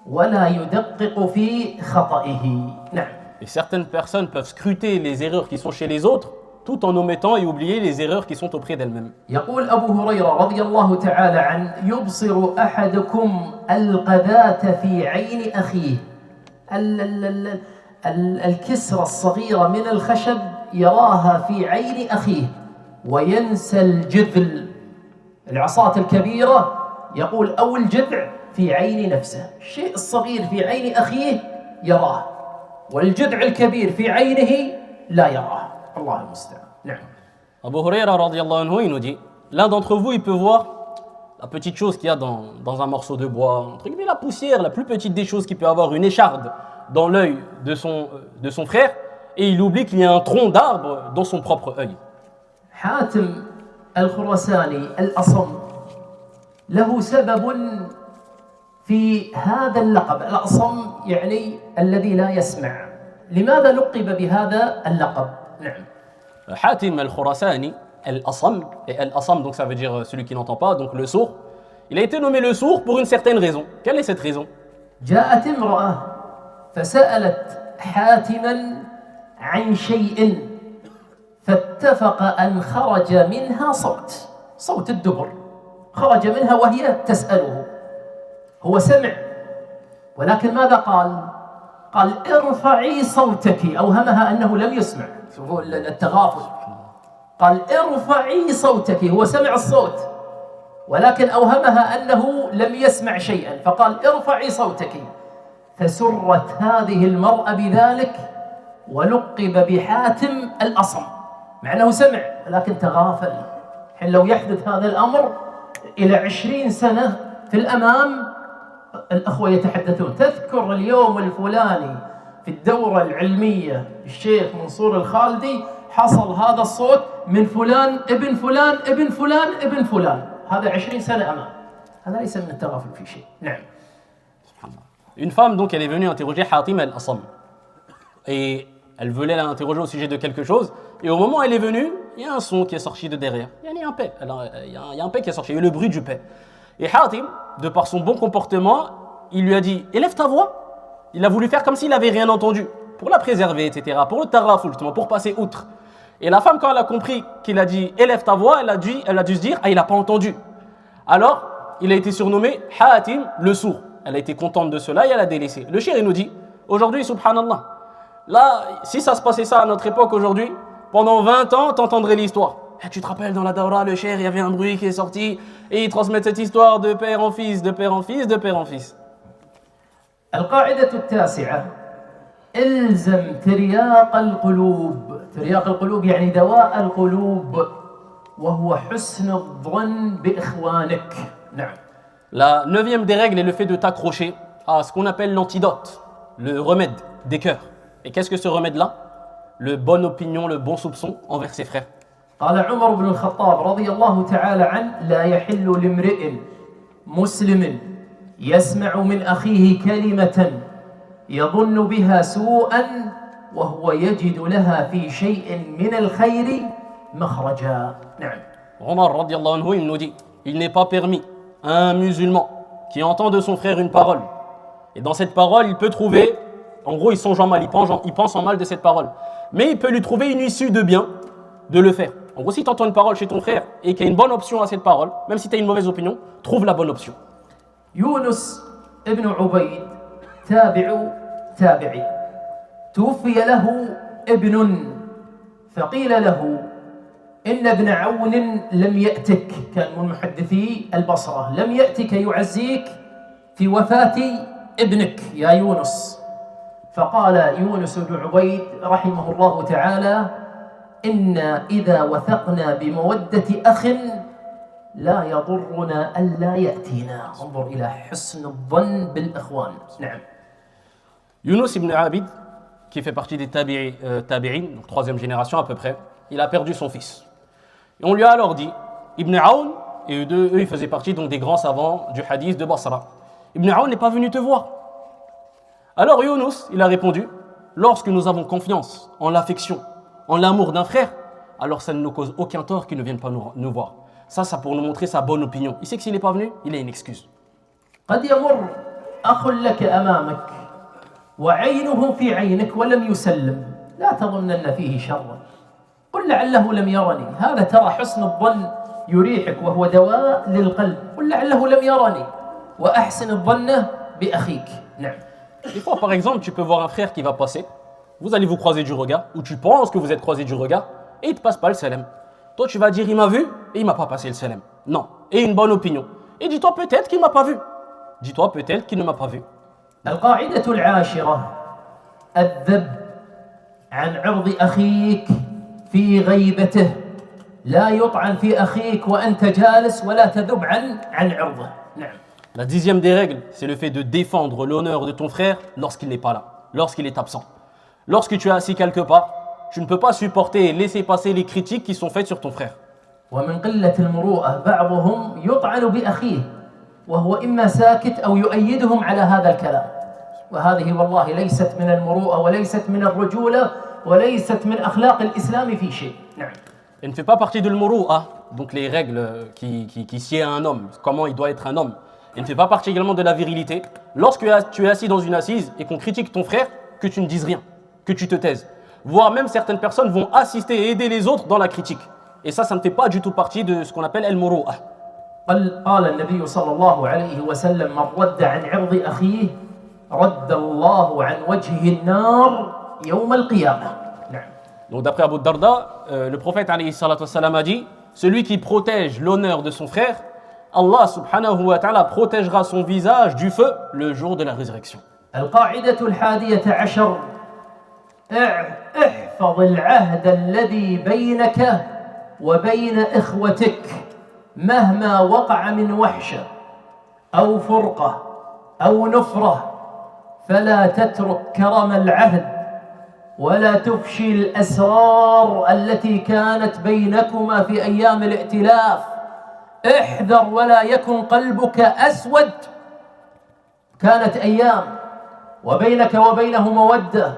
ولا يدقق في خطئه نعم. Et certaines personnes peuvent scruter les erreurs qui sont chez les autres tout en omettant et oublier les erreurs qui sont auprès d'elles-mêmes. يقول أبو هريرة رضي الله تعالى عنه يبصر أحدكم القذاة في عين أخيه الكسرة الصغيرة من الخشب يراها في عين أخيه وينسى الجذل. العصاة الكبيرة يقول أو الجذع في عين نفسه، الشيء الصغير في عين أخيه يراه، والجذع الكبير في عينه لا يراه. الله المستعان. نعم. Abu Huraira radiallahu anhu, il nous dit, l'un d'entre vous, il peut voir la petite chose qu'il y a dans un morceau de bois, entre guillemets la poussière, la plus petite des choses, qui peut avoir une écharde dans l'œil de son frère, et il oublie qu'il y a un tronc d'arbre dans son propre œil. حاتم الخراساني الأصم له سبب في هذا اللقب. الأصم يعني الذي لا يسمع. لماذا لقب بهذا اللقب؟ نعم. Hatim al-Khurasani, al-Asam, et al-Asam donc ça veut dire celui qui n'entend pas, donc le sourd. Il a été nommé le sourd pour une certaine raison. Quelle est cette raison? جاءت امرأة فسألت حاتما عن شيء فاتفق أن خرج منها صوت الدبر، خرج منها وهي تسأله. هو سمع، ولكن ماذا قال؟ قال ارفعي صوتك. أوهمها أنه لم يسمع. شوفوا التغافل. قال ارفعي صوتك. هو سمع الصوت ولكن أوهمها أنه لم يسمع شيئا، فقال ارفعي صوتك. فسرت هذه المرأة بذلك ولقب بحاتم الأصم، مع أنه سمع ولكن تغافل. حين لو يحدث هذا الأمر إلى 20 سنة في الأمام الأخوة يتحدثون، تذكر اليوم الفلاني في الدورة العلمية الشيخ منصور الخالدي حصل هذا الصوت من فلان ابن فلان ابن فلان ابن فلان. هذا 20 سنة أمام. هذا ليس من التغافل في شيء. نعم. Une femme donc elle est venue interroger Hatim al-Asam et elle voulait l'interroger au sujet de quelque chose, et au moment où elle est venue, il y a un son qui est sorti de derrière. Il y a un paix, il y a un paix qui est sorti, il y a eu le bruit du paix. Et Hatim, de par son bon comportement, il lui a dit élève ta voix. Il a voulu faire comme s'il n'avait rien entendu, pour la préserver, etc., pour le taraful, justement, pour passer outre. Et la femme, quand elle a compris qu'il a dit élève ta voix, elle a dû se dire ah, il n'a pas entendu. Alors, il a été surnommé Hatim le sourd. Elle a été contente de cela et elle a délaissé. Le shir, il nous dit aujourd'hui, subhanallah, là, si ça se passait ça à notre époque aujourd'hui, pendant 20 ans, t'entendrais l'histoire. Et tu te rappelles dans la Dawra, le shir, il y avait un bruit qui est sorti et ils transmettent cette histoire de père en fils, de père en fils, de père en fils. القاعدة التاسعة الزم ترياق القلوب. ترياق القلوب يعني دواء القلوب، وهو حسن الظن بإخوانك. نعم. La 9e des règles est le fait de t'accrocher à ce qu'on appelle l'antidote, le remède des cœurs. Et qu'est-ce que ce remède-là? Le bonne opinion, le bon soupçon envers ses frères. قال عمر بن الخطاب رضي الله تعالى عنه لا يحل لامرئ مسلم يسمع من أخيه كلمة يظن بها سوءا وهو يجد لها في شيء من الخير مخرجا. نعم. Omar radiallahu anhu, il nous dit, il n'est pas permis à un musulman qui entend de son frère une parole, et dans cette parole il peut trouver, en gros il songe en mal, il pense en mal de cette parole, mais il peut lui trouver une issue de bien de le faire. En gros, si tu entends une parole chez ton frère et qu'il y a une bonne option à cette parole, même si tu as une mauvaise opinion, trouve la bonne option. يونس ابن عبيد تابعي توفي له ابن فقيل له إن ابن عون لم يأتك، كان من محدثي البصرة، لم يأتك يعزيك في وفاة ابنك يا يونس. فقال يونس بن عبيد رحمه الله تعالى إنا إذا وثقنا بمودة أخ لا يضرنا ألا يأتينا. انظر إلى حسن الظن بالإخوان. نعم. Yunus ibn Abid, qui fait partie des tabi'in, donc 3e génération à peu près, il a perdu son fils. Et on lui a alors dit, Ibn Aoun, et eux ils faisaient partie donc des grands savants du hadith de Basra, Ibn Aoun n'est pas venu te voir. Alors Yunus, il a répondu, lorsque nous avons confiance en l'affection, en l'amour d'un frère, alors ça ne nous cause aucun tort qu'il ne vienne pas nous voir. Ça pour nous montrer sa bonne opinion. Il sait que s'il n'est pas venu, il a une excuse. قد يمر أخ لك أمامك وعينه في عينك ولم يسلم، لا تظنن فيه شرا، قل لعله لم يرني. هذا ترى حسن الظن يريحك وهو دواء للقلب. قل لعله لم يرني وأحسن الظن بأخيك. نعم. Des fois, par exemple, tu peux voir un frère qui va passer, vous allez vous croiser du regard, ou tu penses que vous êtes croisés du regard, et il ne te passe pas le salam. Toi, tu vas dire, il m'a vu et il m'a pas passé le salam. Non. Et une bonne opinion. Et dis-toi peut-être qu'il m'a pas vu. Dis-toi peut-être qu'il ne m'a pas vu. القاعدة العاشرة الذب عن عرض أخيك في غيبته لا يطعن في أخيك وأنت جالس ولا تذب عن عرضه. نعم. La 10e des règles, c'est le fait de défendre l'honneur de ton frère lorsqu'il n'est pas là, lorsqu'il est absent. Lorsque tu es assis quelque part, tu ne peux pas supporter et laisser passer les critiques qui sont faites sur ton frère. ومن قلة المروءة بعضهم يطعن بأخيه وهو إما ساكت أو يؤيدهم على هذا الكلام. وهذه والله ليست من المروءة وليست من الرجولة وليست من أخلاق الإسلام في شيء. نعم. Elle ne fait pas partie de l'muru'a, donc les règles qui sied à un homme, comment il doit être un homme. Elle ne fait pas partie également de la virilité. Lorsque tu es assis dans une assise et qu'on critique ton frère, que tu ne dises rien, que tu te taises. Voire même certaines personnes vont assister et aider les autres dans la critique. Et ça ne fait pas du tout partie de ce qu'on appelle al-muru'a. قال النبي صلى الله عليه وسلم من رد عن عرض أخيه رد الله عن وجهه النار يوم القيامة. نعم. Donc d'après Abu Darda, le prophète alayhi salatu wassalam a dit, celui qui protège l'honneur de son frère, Allah subhanahu wa ta'ala protégera son visage du feu le jour de la résurrection. القاعدة الحادية عشر احفظ العهد الذي بينك وبين إخوتك مهما وقع من وحشة أو فرقة أو نفرة فلا تترك كرم العهد ولا تفشي الأسرار التي كانت بينكما في أيام الائتلاف. احذر ولا يكن قلبك أسود. كانت أيام وبينك وبينه مودة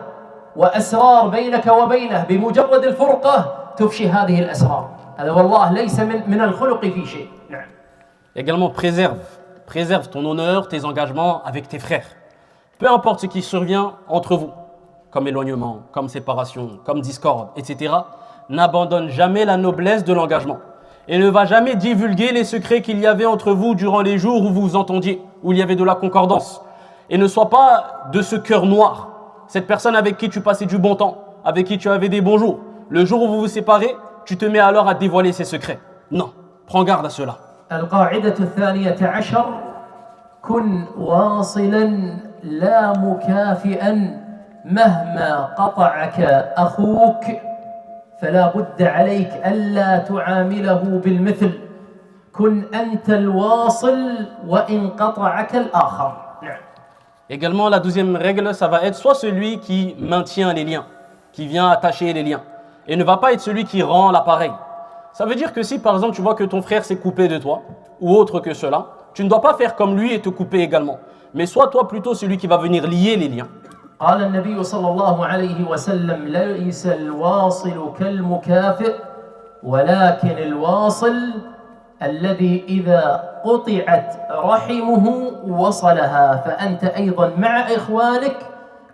وأسرار بينك وبينه بمجرد الفرقة تفشي هذه الأسرار. هذا والله ليس من الخلق في شيء. نعم. Également préserve ton honneur, tes engagements avec tes frères. Peu importe ce qui survient entre vous, comme éloignement, comme séparation, comme discorde, etc. N'abandonne jamais la noblesse de l'engagement. Et ne va jamais divulguer les secrets qu'il y avait entre vous durant les jours où vous vous entendiez, où il y avait de la concordance. Et ne sois pas de ce cœur noir, cette personne avec qui tu passais du bon temps, avec qui tu avais des bons jours. Le jour où vous vous séparez, tu te mets alors à dévoiler ses secrets. Non, prends garde à cela. القاعدة الثانية عشر كن واصلا لا مكافئا مهما قطعك أخوك فلا بد عليك ألا تعامله بالمثل. كن أنت الواصل وإن قطعك الآخر. نعم. Également, la 12e règle, ça va être soit celui qui maintient les liens, qui vient attacher les liens, et ne va pas être celui qui rend l'appareil. Ça veut dire que si par exemple tu vois que ton frère s'est coupé de toi, ou autre que cela, tu ne dois pas faire comme lui et te couper également. Mais sois toi plutôt celui qui va venir lier les liens. قال النبي صلى الله عليه وسلم ليس الواصل كالمكافئ ولكن الواصل الذي إذا قطعت رحمه وصلها فأنت أيضا مع إخوانك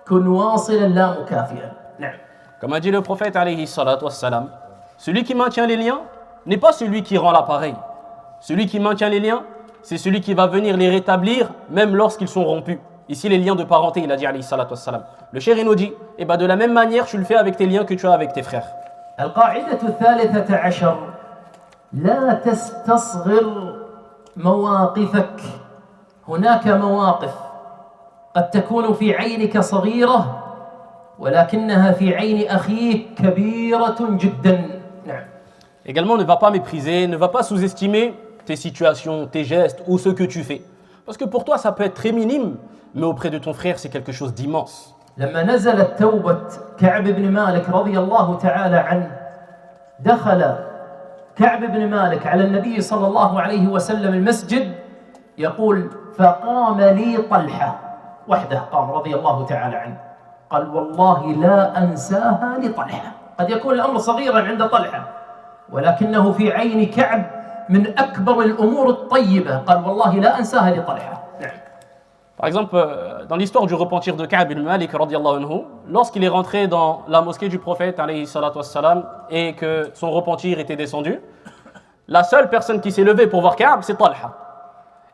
كن واصلا لا مكافئا. نعم. Comme a dit le prophète alayhi salatu wassalam, celui qui maintient les liens n'est pas celui qui rend l'appareil. Celui qui maintient les liens, c'est celui qui va venir les rétablir même lorsqu'ils sont rompus. Ici, les liens de parenté, il a dit alayhi salatu wassalam. Le chéri nous dit, et de la même manière, tu le fais avec tes liens que tu as avec tes frères. القاعدة الثالثة عشر لا تستصغر مواقفك. هناك مواقف قد تكون في عينك صغيرة ولكنها في عين أخيك كبيرة جدا. نعم. Également, ne va pas mépriser, ne va pas sous-estimer tes situations, tes gestes ou ce que tu fais. Parce que pour toi, ça peut être très minime, mais auprès de ton frère, c'est quelque chose d'immense. لما نزلت توبة كعب بن مالك رضي الله تعالى عنه دخل كعب بن مالك على النبي صلى الله عليه وسلم المسجد يقول فقام لي طلحة وحده قام رضي الله تعالى عنه قال والله لا أنساها لطلحة. قد يكون الأمر صغيرا عند طلحة ولكنه في عين كعب من أكبر الأمور الطيبة. قال والله لا أنساها لطلحة. نعم. Par exemple, dans l'histoire du repentir de Ka'b ibn Malik, radiyallahu anhu, lorsqu'il est rentré dans la mosquée du prophète, alayhi salatu wassalam, et que son repentir était descendu, la seule personne qui s'est levée pour voir Ka'b, c'est Talha.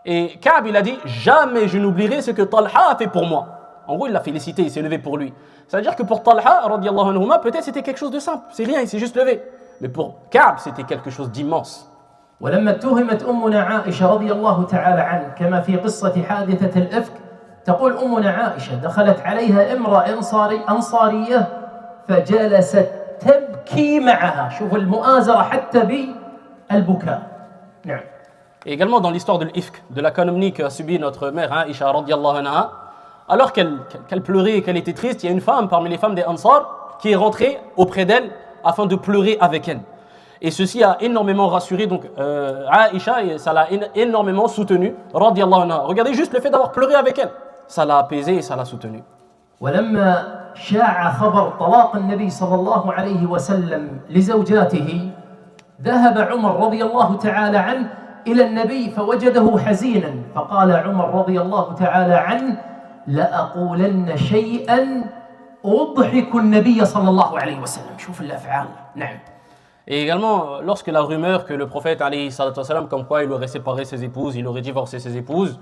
Et Ka'b, il a dit, jamais je n'oublierai ce que Talha a fait pour moi. En gros, il l'a félicité, il s'est levé pour lui. Ça veut dire que pour Talha, radiyallahu anhu, peut-être c'était quelque chose de simple, c'est rien, il s'est juste levé. mais pour Ka'b, c'était quelque chose d'immense. ولما اتهمت أمنا عائشة رضي الله تعالى عنه كما في قصة حادثة الإفك تقول أمنا عائشة دخلت عليها امرأة أنصارية فجلست تبكي معها. شوف المؤازرة حتى بالبكاء. نعم. Et également dans l'histoire de l'Ifk, de la calomnie qu'a subi notre mère Aïcha radiyallahu anha, alors qu'elle pleurait et qu'elle était triste, il y a une femme parmi les femmes des Ansar qui est rentrée auprès d'elle afin de pleurer avec elle. Et ceci a énormément rassuré donc Aïcha et ça l'a énormément soutenue radiyallahu anha. Regardez juste le fait d'avoir pleuré avec elle, ça l'a apaisé et ça l'a soutenue. ولما شاع خبر طلاق النبي صلى الله عليه وسلم لزوجاته ذهب عمر رضي الله تعالى عنه إلى النبي فوجده حزينا فقال عمر رضي الله تعالى عنه لأقولن شيئا أضحك النبي صلى الله عليه وسلم. شوف الأفعال. نعم. Et également, lorsque la rumeur que le prophète alayhi salatu wassalam, comme quoi il aurait séparé ses épouses, il aurait divorcé ses épouses,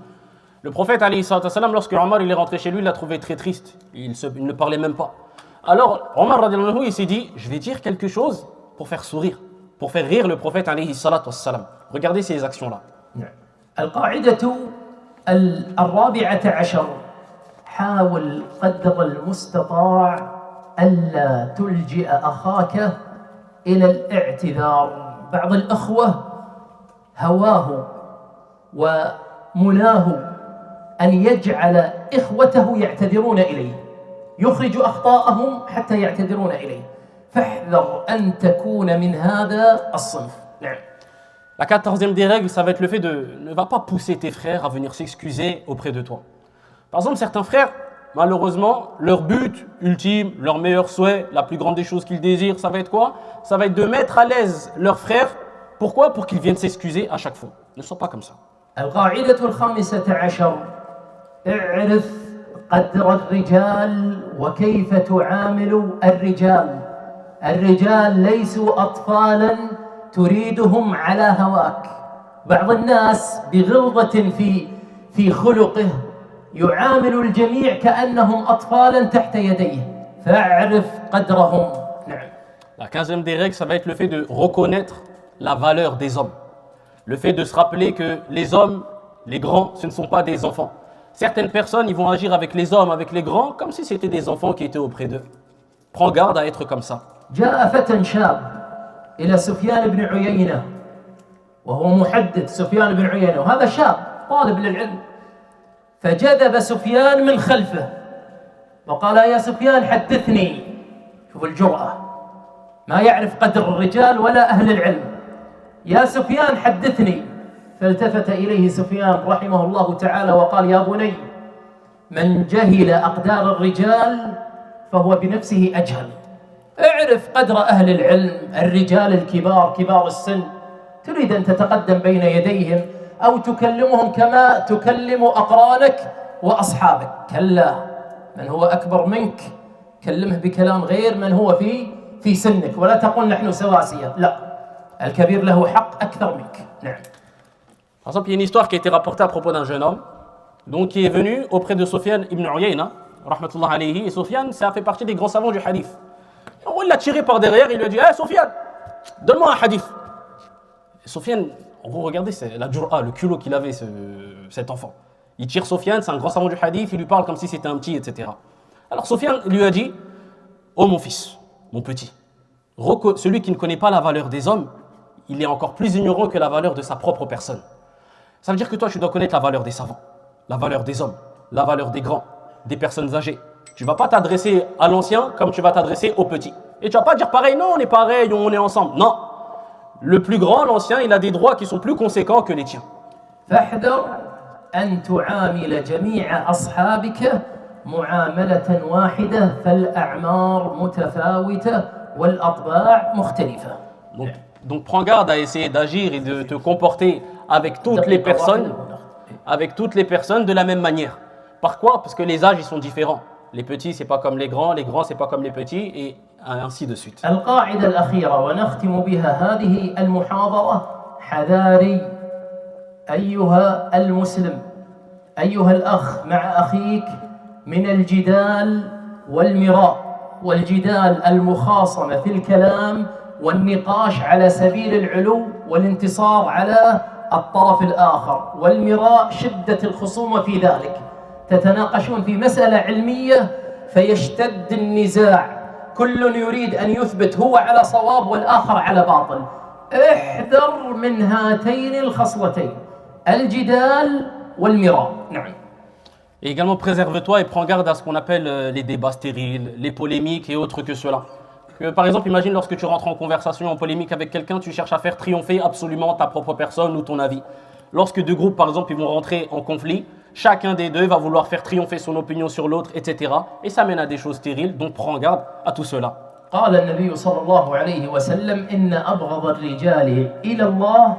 le prophète alayhi salatu wassalam, lorsque Omar il est rentré chez lui, il l'a trouvé très triste, il ne parlait même pas. Alors Omar radiyallahu anhu, il s'est dit, je vais dire quelque chose pour faire sourire, pour faire rire le prophète alayhi salatu wassalam. Regardez ces actions-là. القاعدة الرابعة عشر حاول قدر المستطاع ألا تلجئ أخاك إلى الاعتذار. بعض الأخوة هواه ومناه أن يجعل إخوته يعتذرون إليه يخرج أخطاءهم حتى يعتذرون إليه فاحذر أن تكون من هذا الصنف. نعم. La 14e des règles, ça va être le fait de ne va pas pousser tes frères à venir s'excuser auprès de toi. Par exemple, certains frères, malheureusement, leur but ultime, leur meilleur souhait, la plus grande des choses qu'ils désirent, ça va être quoi? Ça va être de mettre à l'aise leurs frères. Pourquoi? Pour qu'ils viennent s'excuser à chaque fois. Ne sois pas comme ça. القاعدة الخامسة عشر اعرف قدر الرجال وكيف تعامل الرجال. الرجال ليسوا أطفالا تريدهم على هواك. بعض الناس بغلظة في خلقه يعامل الجميع كأنهم أطفالا تحت يديه فاعرف قدرهم. نعم. La 15e des règles, ça va être le fait de reconnaître la valeur des hommes. Le fait de se rappeler que les hommes, les grands, ce ne sont pas des enfants. Certaines personnes, ils vont agir avec les hommes, avec les grands, comme si c'était des enfants qui étaient auprès d'eux. Prends garde à être comme ça. جاء فتى شاب إلى سفيان بن عيينة وهو محدث سفيان بن عيينة وهذا شاب طالب للعلم فجذب سفيان من خلفه وقال يا سفيان حدثني. شوف الجرأة ما يعرف قدر الرجال ولا أهل العلم. يا سفيان حدثني. فالتفت إليه سفيان رحمه الله تعالى وقال يا بني من جهل أقدار الرجال فهو بنفسه أجهل. اعرف قدر أهل العلم الرجال الكبار كبار السن تريد أن تتقدم بين يديهم أو تكلمهم كما تكلم أقرانك وأصحابك. كلا من هو أكبر منك كلمه بكلام غير من هو في سنك ولا تقول نحن سواسية. لا الكبير له حق أكثر منك. نعم. Par exemple, il y a une histoire qui a été rapportée à propos d'un jeune homme donc, qui est venu auprès de Sufyan ibn Uyayna, rahmatullah alayhi, et Sufyan, ça fait partie des grands savants du hadith. Alors, il l'a tiré par derrière, il lui a dit « Hey Sufyan, donne-moi un hadith ». Sufyan, en gros, regardez, c'est la jur'a, le culot qu'il avait, cet enfant. Il tire Sufyan, c'est un grand savant du hadith, il lui parle comme si c'était un petit, etc. Alors Sufyan lui a dit « Oh mon fils, mon petit, celui qui ne connaît pas la valeur des hommes, il est encore plus ignorant que la valeur de sa propre personne. » Ça veut dire que toi, tu dois connaître la valeur des savants, la valeur des hommes, la valeur des grands, des personnes âgées. Tu ne vas pas t'adresser à l'ancien comme tu vas t'adresser au petit. Et tu ne vas pas dire pareil, non, on est pareil, on est ensemble. Non. Le plus grand, l'ancien, il a des droits qui sont plus conséquents que les tiens. فاحذر أن تعامل جميع أصحابك معاملة واحدة فالأعمار متفاوتة والأطباع مختلفة. Donc prends garde à essayer d'agir et de te comporter avec toutes les personnes de la même manière. Par quoi? Parce que les âges ils sont différents. Les petits c'est pas comme les grands c'est pas comme les petits et ainsi de suite. القاعدة الأخيرة ونختم بها هذه المحاضرة حذاري أيها المسلم أيها الأخ مع أخيك من الجدال والمراء والجدال المخاصمة في الكلام والنقاش على سبيل العلو والانتصار على الطرف الآخر، والمراء شدة الخصومة في ذلك. تتناقشون في مسألة علمية فيشتد النزاع، كل يريد أن يثبت هو على صواب والآخر على باطل. احذر من هاتين الخصلتين، الجدال والمراء. نعم. Et également préserve-toi et prends garde à ce qu'on appelle les débats stériles, les polémiques et autres que cela. Que, par exemple, imagine lorsque tu rentres en conversation, en polémique avec quelqu'un, tu cherches à faire triompher absolument ta propre personne ou ton avis. Lorsque deux groupes, par exemple, ils vont rentrer en conflit, chacun des deux va vouloir faire triompher son opinion sur l'autre, etc. Et ça mène à des choses stériles, donc prends garde à tout cela. قال النبي صلى الله عليه وسلم إن أبغض الرجال إلى الله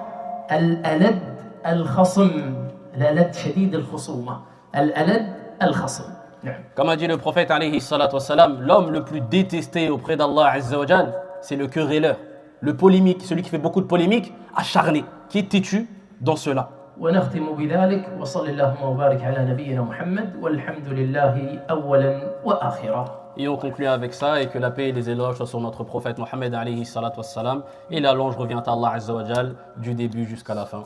الألد الخصم. الألد شديد الخصومة، الألد الخصم. نعم. Comme a dit le prophète alayhi salatu wassalam, l'homme le plus détesté auprès d'Allah azza wa jal, c'est le querelleur, le polémique, celui qui fait beaucoup de polémiques, acharné, qui est têtu dans cela. ونختم بذلك وصلى اللهم وبارك على نبينا محمد والحمد لله أولا وآخرا. Et on conclut avec ça et que la paix et les éloges soient sur notre prophète Mohammed alayhi salatu wassalam et la louange revient à Allah azza wa jal du début jusqu'à la fin.